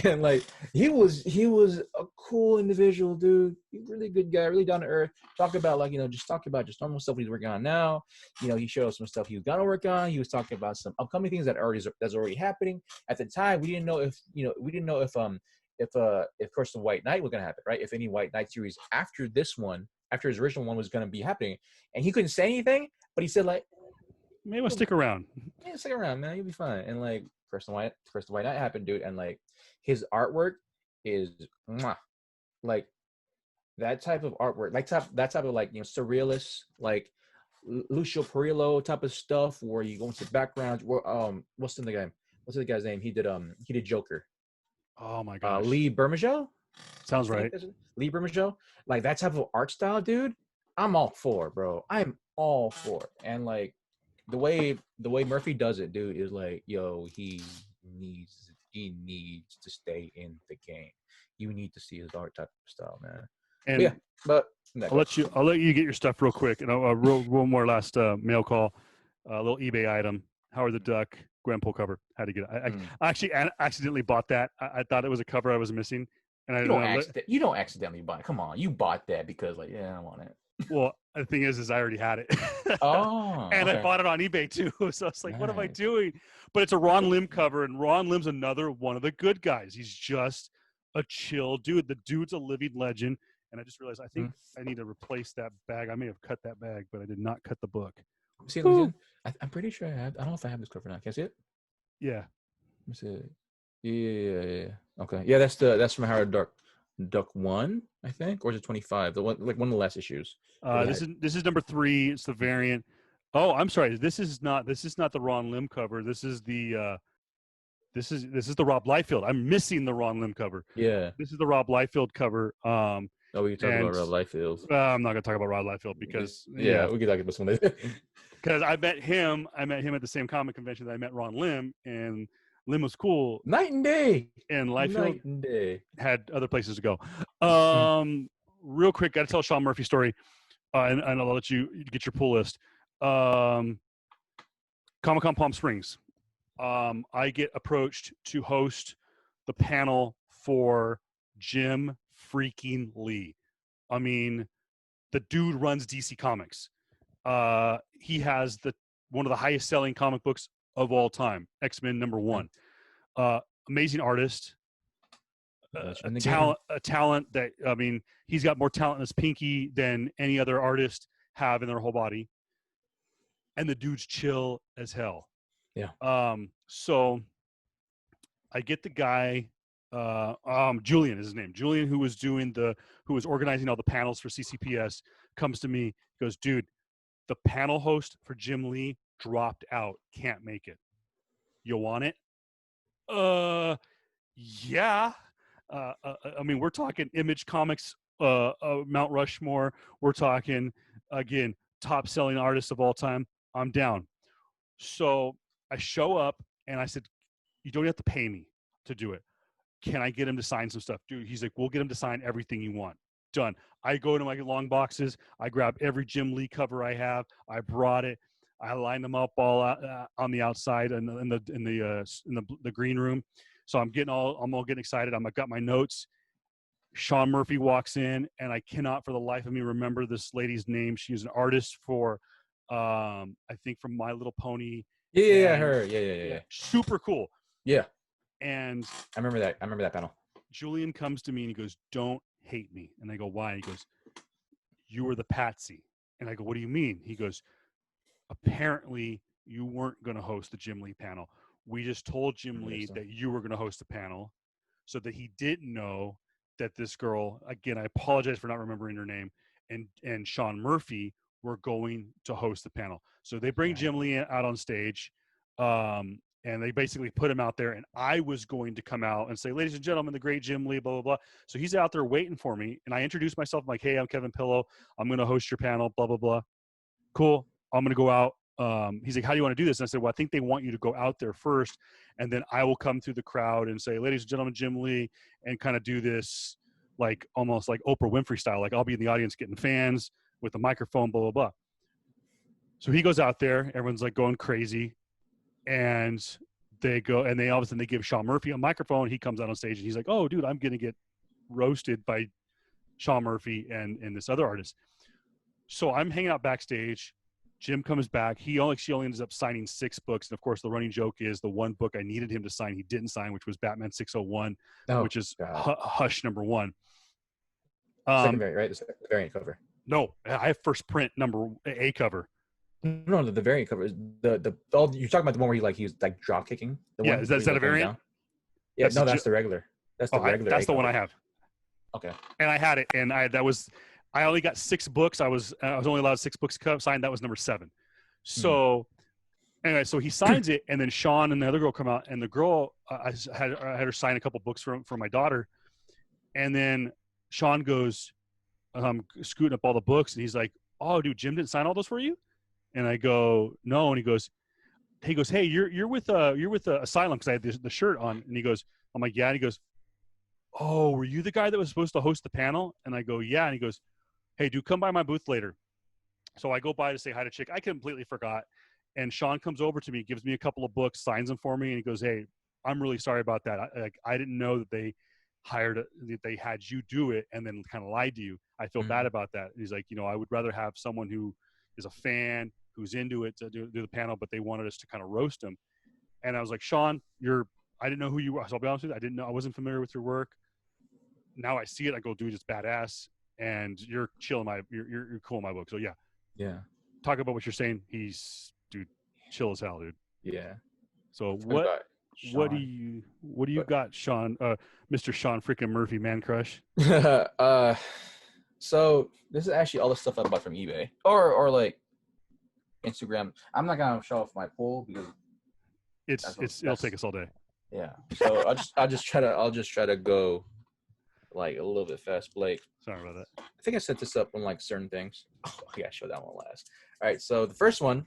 And like he was a cool individual, dude. He's a really good guy, really down to earth. Talk about just normal stuff he's working on now. He showed us some stuff he was gonna work on. He was talking about some upcoming things that's already happening. At the time, we didn't know if Curse of White Knight was gonna happen, right? If any White Knight series after this one, after his original one, was gonna be happening, and he couldn't say anything, but he said like, maybe I'll stick around. Yeah, stick around, man. You'll be fine. And like Curse of White Knight happened, dude. And like his artwork is like that type of artwork, like that type of like surrealist, like Lucio Perillo type of stuff, where you go into backgrounds. What's the guy's name? He did Joker. Oh my gosh. Lee Bermejo? Sounds right. Lee Bermejo? Like that type of art style, dude. I'm all for, bro. I'm all for it. And like the way Murphy does it, dude, is like, yo, he needs to stay in the game. You need to see his art type of style, man. And But yeah, but I'll let you get your stuff real quick, and one more last mail call, a little eBay item. Howard the Duck Gwenpool cover. Had to get it. I actually accidentally bought that. I thought it was a cover I was missing, and you don't accidentally buy it. Come on, you bought that because like, yeah, I want it. Well, the thing is I already had it. Oh, and okay. I bought it on eBay too. So I was like, what am I Nice. doing? But it's a Ron Lim cover, and Ron Lim's another one of the good guys. He's just a chill dude. The dude's a living legend. And I just realized I think I need to replace that bag. I may have cut that bag, but I did not cut the book. See, I'm pretty sure I have. I don't know if I have this cover now. Can I see it? Yeah. Let me see. Yeah. Okay. Yeah, that's from Howard Duck 1, I think, or is it 25? The one, like one of the last issues. This is number 3. It's the variant. Oh, I'm sorry. This is not the Ron Lim cover. This is the this is the Rob Liefeld. I'm missing the Ron Lim cover. Yeah. This is the Rob Liefeld cover. Oh, we can talk about Rob Liefeld. I'm not gonna talk about Rob Liefeld because we can talk about some of it. Because I met him at the same comic convention that I met Ron Lim, and Lim was cool. Night and day. And Liefeld had other places to go. Real quick, got to tell a Sean Murphy story, and I'll let you get your pull list. Comic-Con Palm Springs. I get approached to host the panel for Jim freaking Lee. I mean, the dude runs DC Comics. He has one of the highest selling comic books of all time, X-Men #1. Amazing artist, a talent that, I mean, he's got more talent in his pinky than any other artist have in their whole body. And the dude's chill as hell. Yeah. So I get the guy, Julian is his name. Julian, who was organizing all the panels for CCPS, comes to me, goes, dude, the panel host for Jim Lee dropped out. Can't make it. You want it? Yeah. I mean, we're talking Image Comics, Mount Rushmore. We're talking, again, top selling artists of all time. I'm down. So I show up and I said, you don't have to pay me to do it. Can I get him to sign some stuff? Dude, he's like, we'll get him to sign everything you want. Done. I go to my long boxes. I grab every Jim Lee cover I have. I brought it. I lined them up all on the outside in the green room. So I'm all getting excited. I got my notes. Sean Murphy walks in, and I cannot for the life of me remember this lady's name. She is an artist for, I think, from My Little Pony. Yeah, her. Yeah. Super cool. Yeah. And I remember that panel. Julian comes to me and he goes, don't hate me. And I go, why? He goes, you were the patsy. And I go, what do you mean? He goes, apparently you weren't going to host the Jim Lee panel. We just told Jim Lee that you were going to host the panel, so that he didn't know that this girl, again, I apologize for not remembering her name, and Sean Murphy were going to host the panel. So they bring Jim Lee out on stage, and they basically put him out there, and I was going to come out and say, ladies and gentlemen, the great Jim Lee, blah, blah, blah. So he's out there waiting for me, and I introduced myself. I'm like, hey, I'm Kevin Pillow. I'm going to host your panel, blah, blah, blah. Cool. I'm going to go out. He's like, how do you want to do this? And I said, well, I think they want you to go out there first, and then I will come through the crowd and say, ladies and gentlemen, Jim Lee, and kind of do this like almost like Oprah Winfrey style. Like I'll be in the audience getting fans with a microphone, blah, blah, blah. So he goes out there. Everyone's like going crazy. And they go, and all of a sudden they give Sean Murphy a microphone. He comes out on stage and he's like, oh, dude, I'm going to get roasted by Sean Murphy and this other artist. So I'm hanging out backstage. Jim comes back. She only ends up signing 6 books. And of course, the running joke is the one book I needed him to sign, he didn't sign, which was Batman 601, which is Hush #1. Second variant, right? The variant cover. No, I have first print number A cover. No, the variant cover is you're talking about the one where he's like drop kicking. Yeah, is that a variant? Down? Yeah, that's the regular. That's the regular. That's the one I have. Okay. And I had it, and I only got 6 books. I was only allowed 6 books signed. That was number 7. So anyway, so he signs it, and then Sean and the other girl come out, and the girl I had her sign a couple books for my daughter, and then Sean goes, scooting up all the books, and he's like, "Oh, dude, Jim didn't sign all those for you?" And I go, no. And he goes, hey, you're with Asylum, because I had the shirt on. And he goes, I'm like, yeah. And he goes, oh, were you the guy that was supposed to host the panel? And I go, yeah. And he goes, hey, dude, come by my booth later. So I go by to say hi to Chick. I completely forgot. And Sean comes over to me, gives me a couple of books, signs them for me, and he goes, hey, I'm really sorry about that. I didn't know that they had you do it and then kind of lied to you. I feel bad about that. And he's like, I would rather have someone who is a fan, who's into it, to do the panel, but they wanted us to kind of roast him. And I was like, Sean, I didn't know who you were. So I'll be honest with you, I wasn't familiar with your work. Now I see it. I go, dude, it's badass. And you're chill you're cool in my book. So yeah. Yeah. Talk about what you're saying. He's, dude, chill as hell, dude. Yeah. So what do you got, Sean? Mr. Sean freaking Murphy, man crush. So this is actually all the stuff I bought from eBay or like Instagram. I'm not gonna show off my pool because it'll take us all day. Yeah. So I'll just try to go like a little bit fast, Blake. Sorry about that. I think I set this up on like certain things. Oh, yeah, I show that one last. All right. So the first one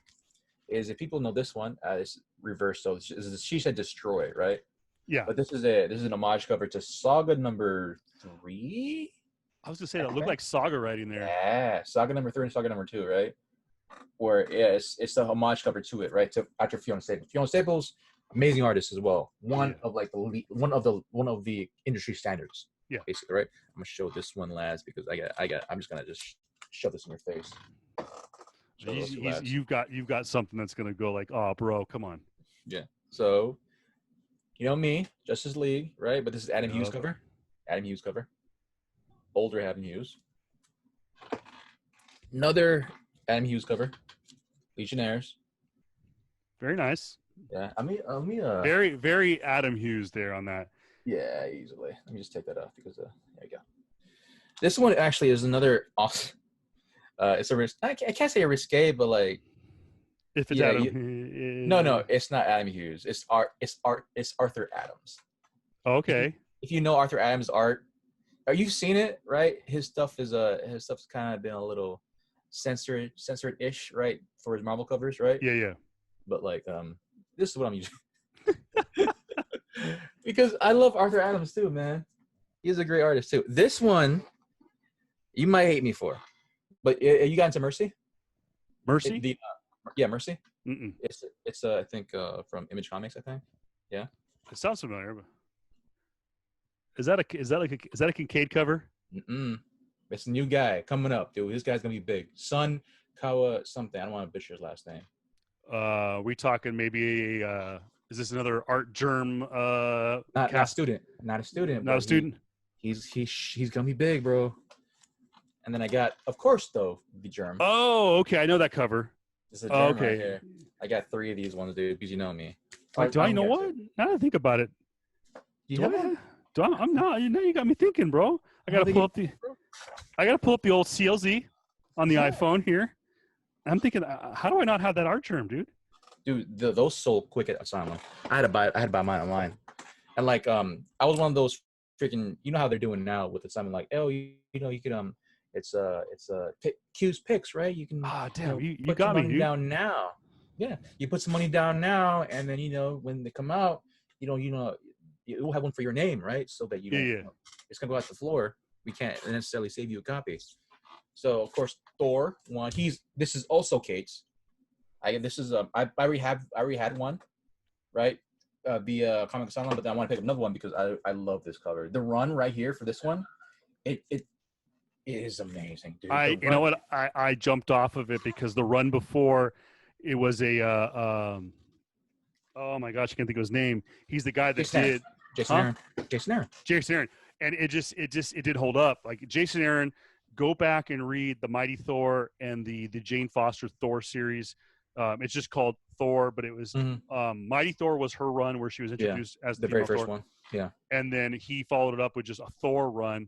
is, if people know this one, it's reverse. So she said destroy, right? Yeah. But this is an homage cover to Saga number 3. I was gonna say that looked like Saga writing there. Yeah, Saga number 3 and Saga number 2, right? Where it's the homage cover to it, right? To after Fiona Staples. Fiona Staples, amazing artist as well. One of the industry standards. Yeah, basically, right? I'm gonna show this one last because I'm just gonna shove this in your face. You've got something that's gonna go like, oh, bro, come on. Yeah. So, you know me, Justice League, right? But this is Adam Hughes cover. Adam Hughes cover. Older Adam Hughes. Another Adam Hughes cover. Legionnaires. Very nice. Yeah. I mean, very, very Adam Hughes there on that. Yeah, easily. Let me just take that off because there you go. This one actually is another awesome. It's a risk. I can't say a risque, but like, if it's Adam, no, it's not Adam Hughes. It's Arthur Adams. Okay. If you know Arthur Adams' art, you've seen it, right? His stuff's kind of been a little censored-ish, right, for his Marvel covers, right? Yeah. But like, this is what I'm using. Because I love Arthur Adams too, man. He's a great artist too. This one, you might hate me for, but you got into Mercy? Mercy? Mercy. Mm-mm. It's I think from Image Comics, I think. Yeah. It sounds familiar. But is that a Kincaid cover? Mm-mm. It's a new guy coming up, dude. This guy's gonna be big. Sun Kawa something. I don't want to butcher his last name. We talking maybe is this another art germ? Not a student. He's gonna be big, bro. And then I got, of course, though, the germ. Oh, okay, I know that cover. This is a germ right here. I got 3 of these ones, dude, because you know me. Wait, do I know what? Now that I think about it, I'm not. Now you got me thinking, bro. I gotta pull up the old CLZ on the iPhone here. I'm thinking, how do I not have that art germ, dude? Dude, those sold quick at Asylum. I had to buy mine online, and like I was one of those freaking, you know how they're doing now with Asylum, like, oh, you can it's Q's picks, right? You can you got me, dude. Down now. Yeah, you put some money down now, and then when they come out, you'll have one for your name, right? So that you don't, it's gonna go out the floor. We can't necessarily save you a copy. So of course Thor one. This is also Kate's. I already had one, right? The Comic Asylum, but then I want to pick up another one because I love this cover. The run right here for this one, it is amazing, dude. You know what? I jumped off of it because the run before, it was a oh my gosh, I can't think of his name. He's the guy that did Jason Aaron. And it did hold up. Like Jason Aaron, go back and read the Mighty Thor and the Jane Foster Thor series. It's just called Thor, but it was Mighty Thor was her run where she was introduced as the very first one. Yeah. And then he followed it up with just a Thor run.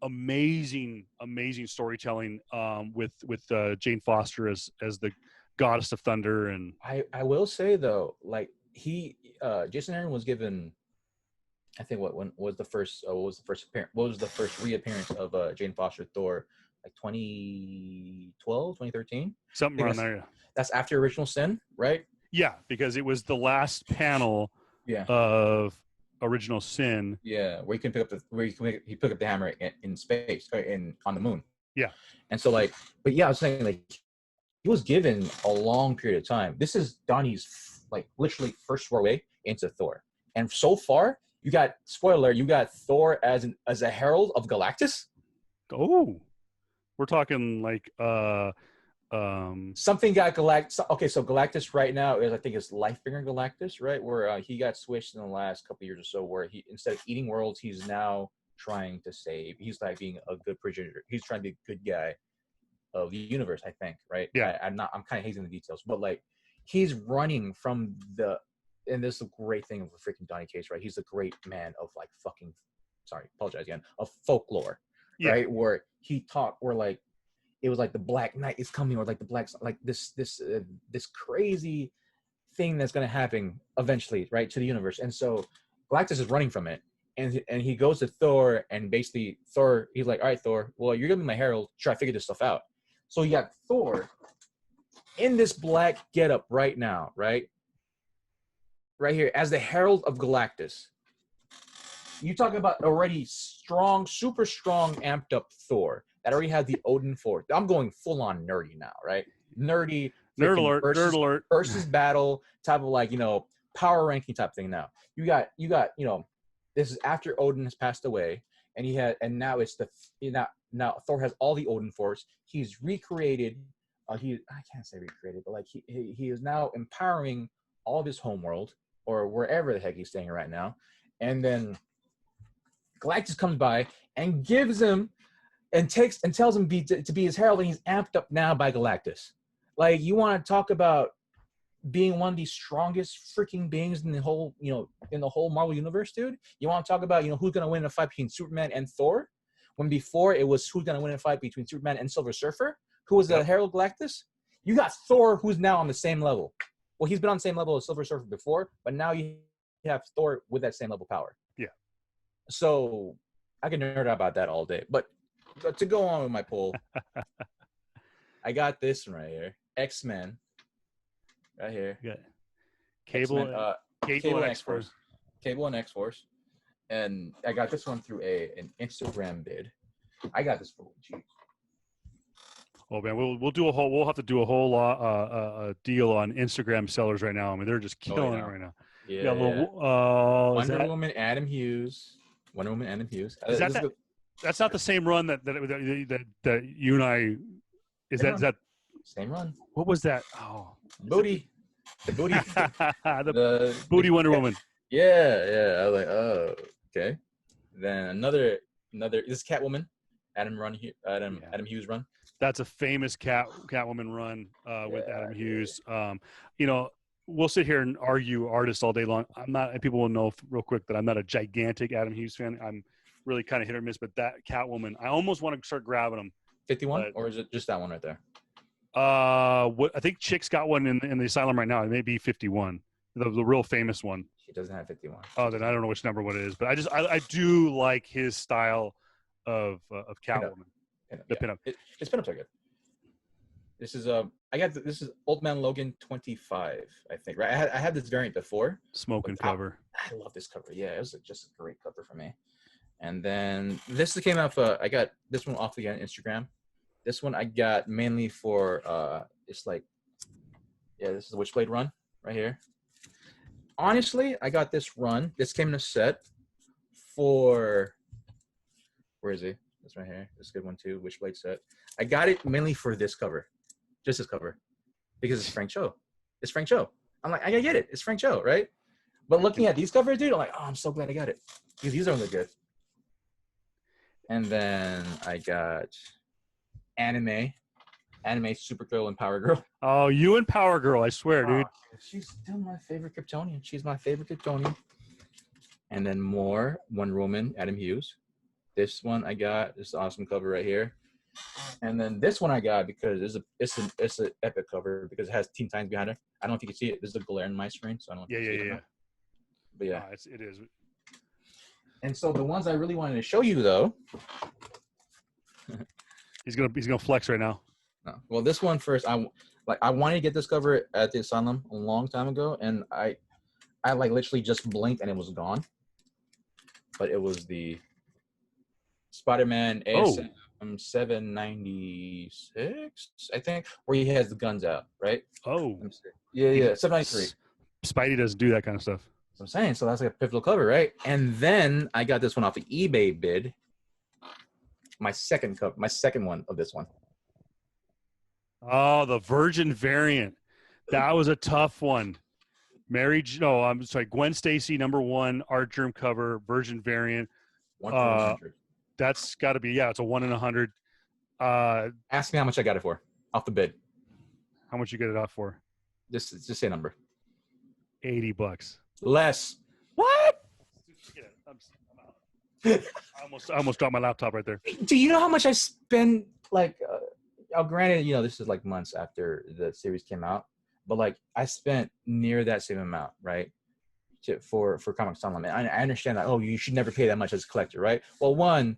Amazing storytelling with Jane Foster as the goddess of thunder. And I will say though, like Jason Aaron was given, I think what was the first appearance? What was the first reappearance of Jane Foster Thor? like 2012, 2013. Something around there. That's after Original Sin, right? Yeah, because it was the last panel Yeah. of Original Sin. Yeah, where you can pick up he pick up the hammer in space or on the moon. Yeah. And so like, but yeah, I was saying like he was given a long period of time. This is Donnie's like literally first foray into Thor, and so far you got you got Thor as a herald of Galactus. Oh, we're talking like Something got Galactus. Okay, so Galactus right now is I think it's Lifebringer Galactus, right? Where he got switched in the last couple of years or so, where he instead of eating worlds, he's now trying to save. He's like being a good progenitor. He's trying to be a good guy of the universe, I think, right? Yeah. I'm kind of hazing the details, but like he's running from and this is a great thing of a freaking Donny Case, right? He's a great man of like fucking, sorry, apologize again, of folklore, right? Where he talked, where like, it was like the Black Knight is coming, or like the Black, like this crazy thing that's going to happen eventually, right, to the universe. And so Galactus is running from it. And he goes to Thor, and basically Thor, he's like, all right, Thor, well, you're going to be my herald. Try to figure this stuff out. So you got Thor in this black getup right now, right? Right here, as the herald of Galactus. You talk about already strong, super strong, amped up Thor that already had the Odin Force. I'm going full on nerdy now, right? Nerdy. Nerd alert, versus, nerd alert. Versus battle type of like, power ranking type thing now. You got, this is after Odin has passed away, and now it's now Thor has all the Odin Force. He's recreated, I can't say recreated, but like he is now empowering all of his homeworld, or wherever the heck he's staying right now. And then Galactus comes by and gives him and tells him to be his herald, and he's amped up now by Galactus. Like, you want to talk about being one of the strongest freaking beings in the whole, in the whole Marvel universe, dude. You want to talk about, who's going to win a fight between Superman and Thor, when before it was who's going to win a fight between Superman and Silver Surfer, who was the herald Galactus. You got Thor, who's now on the same level. Well, he's been on the same level as Silver Surfer before, but now you have Thor with that same level power. Yeah. So I can nerd out about that all day. But to go on with my poll, I got this one right here. X-Men. Right here. Yeah. Cable and X-Force. Cable and X-Force. And I got this one through an Instagram bid. I got this for cheap. Oh man, we'll have to do a whole lot deal on Instagram sellers right now. I mean, they're just killing it right now. Yeah. Wonder Woman, Adam Hughes. That's not the same run that you and I. Is that same run? What was that? Oh, Booty. The booty. the booty Wonder Woman. Yeah. I was like, oh, okay. Then another. This is Catwoman. Adam Hughes run. That's a famous Catwoman run with Adam Hughes. We'll sit here and argue artists all day long. I'm not. People will know real quick that I'm not a gigantic Adam Hughes fan. I'm really kind of hit or miss. But that Catwoman, I almost want to start grabbing them. 51, or is it just that one right there? I think Chick's got one in the asylum right now. It may be 51, the real famous one. She doesn't have 51. Oh, then I don't know which number what it is. But I do like his style of Catwoman. The pinup. His pinups are good. This is this is Old Man Logan 25, I think. Right, I had this variant before. Smoking cover. I love this cover. Yeah, it was just a great cover for me. And then this came out. I got this one off again Instagram. This one I got mainly for it's like, this is the Witchblade run right here. Honestly, I got this run. This came in a set for. Where is he? This right here. This is a good one too. Witchblade set. I got it mainly for this cover, just this cover, because it's Frank Cho. I'm like, I gotta get it. It's Frank Cho, right? But looking at these covers, dude, I'm like, oh, I'm so glad I got it because these are really good. And then I got anime Supergirl and Power Girl. Oh, you and Power Girl, I swear, dude. She's still my favorite Kryptonian. She's my favorite Kryptonian. And then more Wonder Woman, Adam Hughes. This one I got. This is an awesome cover right here. And then this one I got because it's an epic cover because it has Teen Titans behind it. I don't know if you can see it. This is a glare in my screen, so I don't know if you can see it. But yeah. It is. And so the ones I really wanted to show you though He's gonna flex right now. No. Well, this one first. I wanted to get this cover at the Asylum a long time ago, and I like literally just blinked and it was gone. But it was the Spider-Man ASM 796, I think, where he has the guns out, right? Oh, yeah, 793. Spidey doesn't do that kind of stuff. That's what I'm saying. So that's like a pivotal cover, right? And then I got this one off the eBay bid. My second one of this one. Oh, the Virgin variant. That was a tough one. I'm sorry, Gwen Stacy, #1, art germ cover, Virgin variant. 1 for 100. That's got to be, it's a 1 in 100. Ask me how much I got it for off the bid. How much you get it off for? Just say a number. $80. Less. What? I'm out. I almost dropped my laptop right there. Do you know how much I spend? Like, granted, this is like months after the series came out, but like I spent near that same amount, right? For Comics Unlimited. I understand that. Oh, you should never pay that much as a collector, right? Well, one,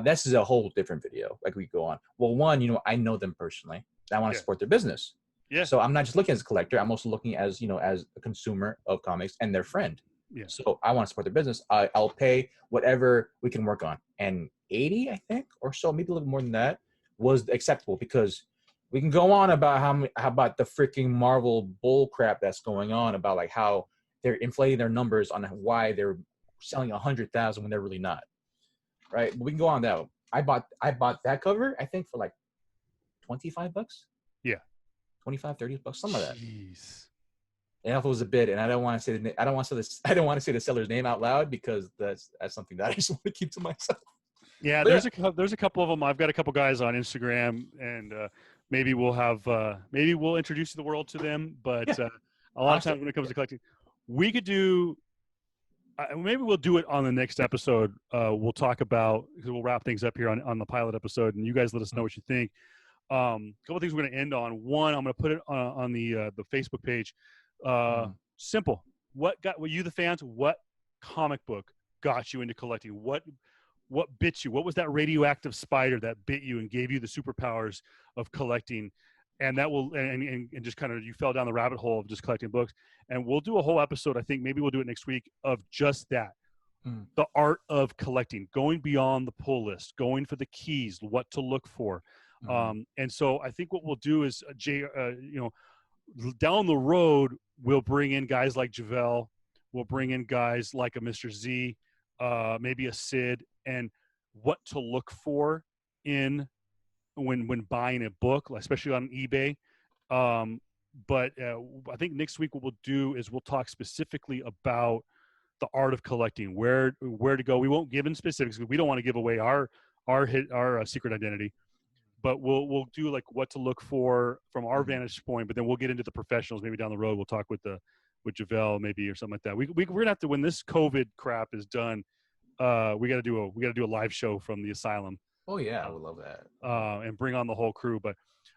this is a whole different video. Like we go on. Well, one, I know them personally. I want to support their business. Yeah. So I'm not just looking as a collector. I'm also looking as as a consumer of comics and their friend. Yeah. So I want to support their business. I'll pay whatever we can work on. And 80, I think, or so, maybe a little more than that, was acceptable because we can go on about how about the freaking Marvel bull crap that's going on about like how they're inflating their numbers on why they're selling 100,000 when they're really not, right? But we can go on that. I bought that cover, I think, for like $25. Yeah, $25-$30, something like that. Jeez. And if it was a bid, and I don't want to say the seller's name out loud because that's something that I just want to keep to myself. Yeah, there's a couple of them. I've got a couple guys on Instagram, and maybe we'll introduce the world to them. But a lot of times when it comes to collecting, we could do. Maybe we'll do it on the next episode. We'll talk about because we'll wrap things up here on the pilot episode, and you guys let us know what you think. A couple of things we're going to end on. One, I'm going to put it on the Facebook page. Simple. What you the fans? What comic book got you into collecting? What bit you? What was that radioactive spider that bit you and gave you the superpowers of collecting? And that will and just kind of you fell down the rabbit hole of just collecting books. And we'll do a whole episode. I think maybe we'll do it next week of just that. The art of collecting, going beyond the pull list, going for the keys, what to look for. And so I think what we'll do is down the road, we'll bring in guys like Chavez. We'll bring in guys like a Mr. Z, maybe a Sid, and what to look for in when buying a book, especially on eBay. But I think next week what we'll do is we'll talk specifically about the art of collecting, where to go. We won't give in specifics because we don't want to give away our secret identity. But we'll do like what to look for from our vantage point. But then we'll get into the professionals. Maybe down the road we'll talk with Chavez maybe or something like that. We're gonna have to, when this COVID crap is done, we got to do a live show from the asylum. Oh yeah, I would love that. And bring on the whole crew. But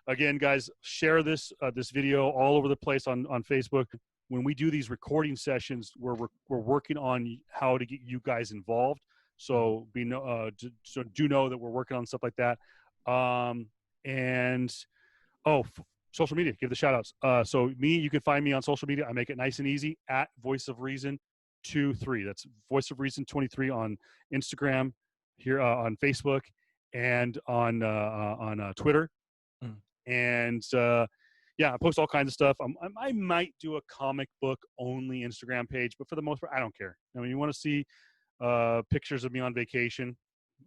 again, guys, share this video all over the place on Facebook. When we do these recording sessions, we're working on how to get you guys involved. So do know that we're working on stuff like that. Social media, give the shout outs. So you can find me on social media. I make it nice and easy at Voice of Reason 23. That's Voice of Reason 23 on Instagram, here on Facebook, and on Twitter. And I post all kinds of stuff. I might do a comic book only Instagram page, but for the most part, I don't care. I mean, you want to see pictures of me on vacation,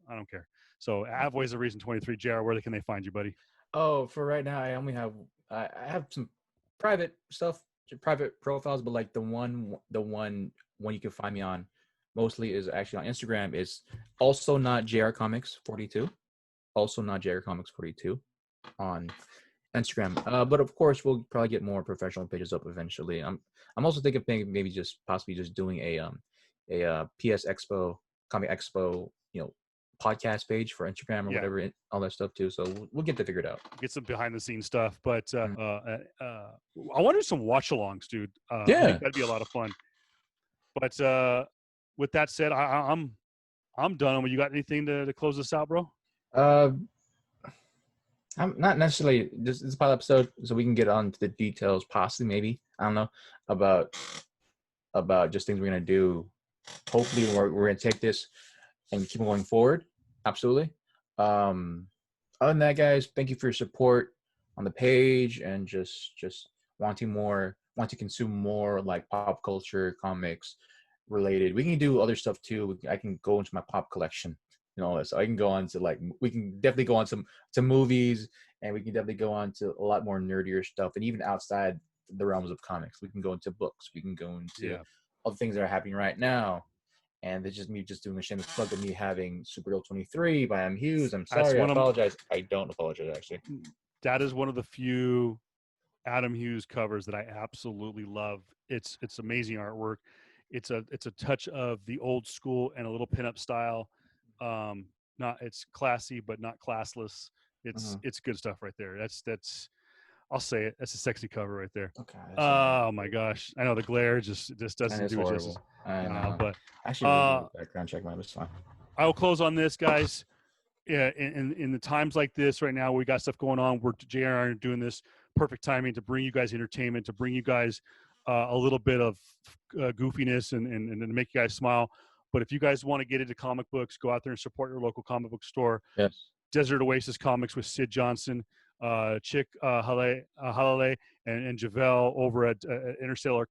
I don't care. So at Voice of Reason 23, JR, where can they find you, buddy? Oh, for right now, I have some private stuff, private profiles, but like the one you can find me on mostly is actually on Instagram. Is also not JR Comics 42, also not JR Comics 42 on Instagram. But of course, we'll probably get more professional pages up eventually. I'm also thinking of maybe possibly doing a PS Expo, Comic Expo, podcast page for Instagram or whatever, all that stuff too. So we'll get that figured out. Get some behind the scenes stuff, but I want to do some watch alongs, dude. I think that'd be a lot of fun. But with that said, I'm done. You got anything to close this out, bro? I'm not necessarily this is a pilot episode, so we can get on to the details, possibly, maybe, I don't know, about just things we're gonna do. Hopefully, we're gonna take this and keep going forward. Absolutely. Other than that, guys, thank you for your support on the page and just want to consume more like pop culture, comics related. We can do other stuff too. I can go into my pop collection, so I can go on to like we can definitely go on to movies, and we can definitely go on to a lot more nerdier stuff, and even outside the realms of comics, we can go into books. We can go into other things that are happening right now. And it's just me just doing a shameless plug of me having Supergirl 23 by M. Hughes. I'm sorry. I apologize. I don't apologize, actually. That is one of the few Adam Hughes covers that I absolutely love. It's amazing artwork. It's a touch of the old school and a little pinup style. It's classy, but not classless. It's good stuff right there. That's I'll say it. That's a sexy cover right there. Okay. Oh my gosh! I know the glare just doesn't do it justice. I know, but actually, background check mine was fine. I will close on this, guys. Yeah, in the times like this right now, we got stuff going on. We're JR doing this perfect timing to bring you guys entertainment, to bring you guys a little bit of goofiness and to make you guys smile. But if you guys want to get into comic books, go out there and support your local comic book store. Yes. Desert Oasis Comics with Sid Johnson, Chick Halale, and Javelle over at Interstellar.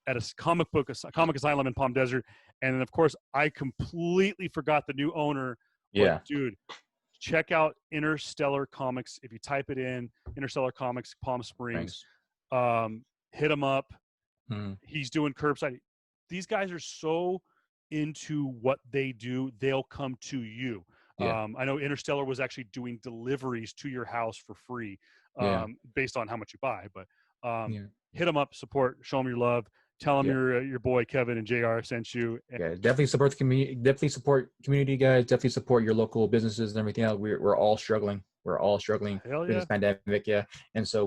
At a comic asylum in Palm Desert. And then, of course, I completely forgot the new owner. Yeah. But, dude, check out Interstellar Comics. If you type it in, Interstellar Comics, Palm Springs, hit him up. He's doing curbside. These guys are so into what they do, they'll come to you. Yeah. I know Interstellar was actually doing deliveries to your house for free based on how much you buy. But hit them up, support, show them your love. Tell them your boy Kevin and JR sent you. Yeah, definitely support the community. Definitely support community, guys. Definitely support your local businesses and everything else. We're all struggling. We're all struggling with this pandemic. Yeah, and so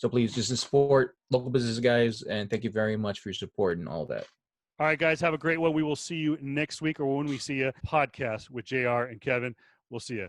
please just support local businesses, guys. And thank you very much for your support and all that. All right, guys, have a great one. We will see you next week, or when we see you podcast with JR and Kevin. We'll see you.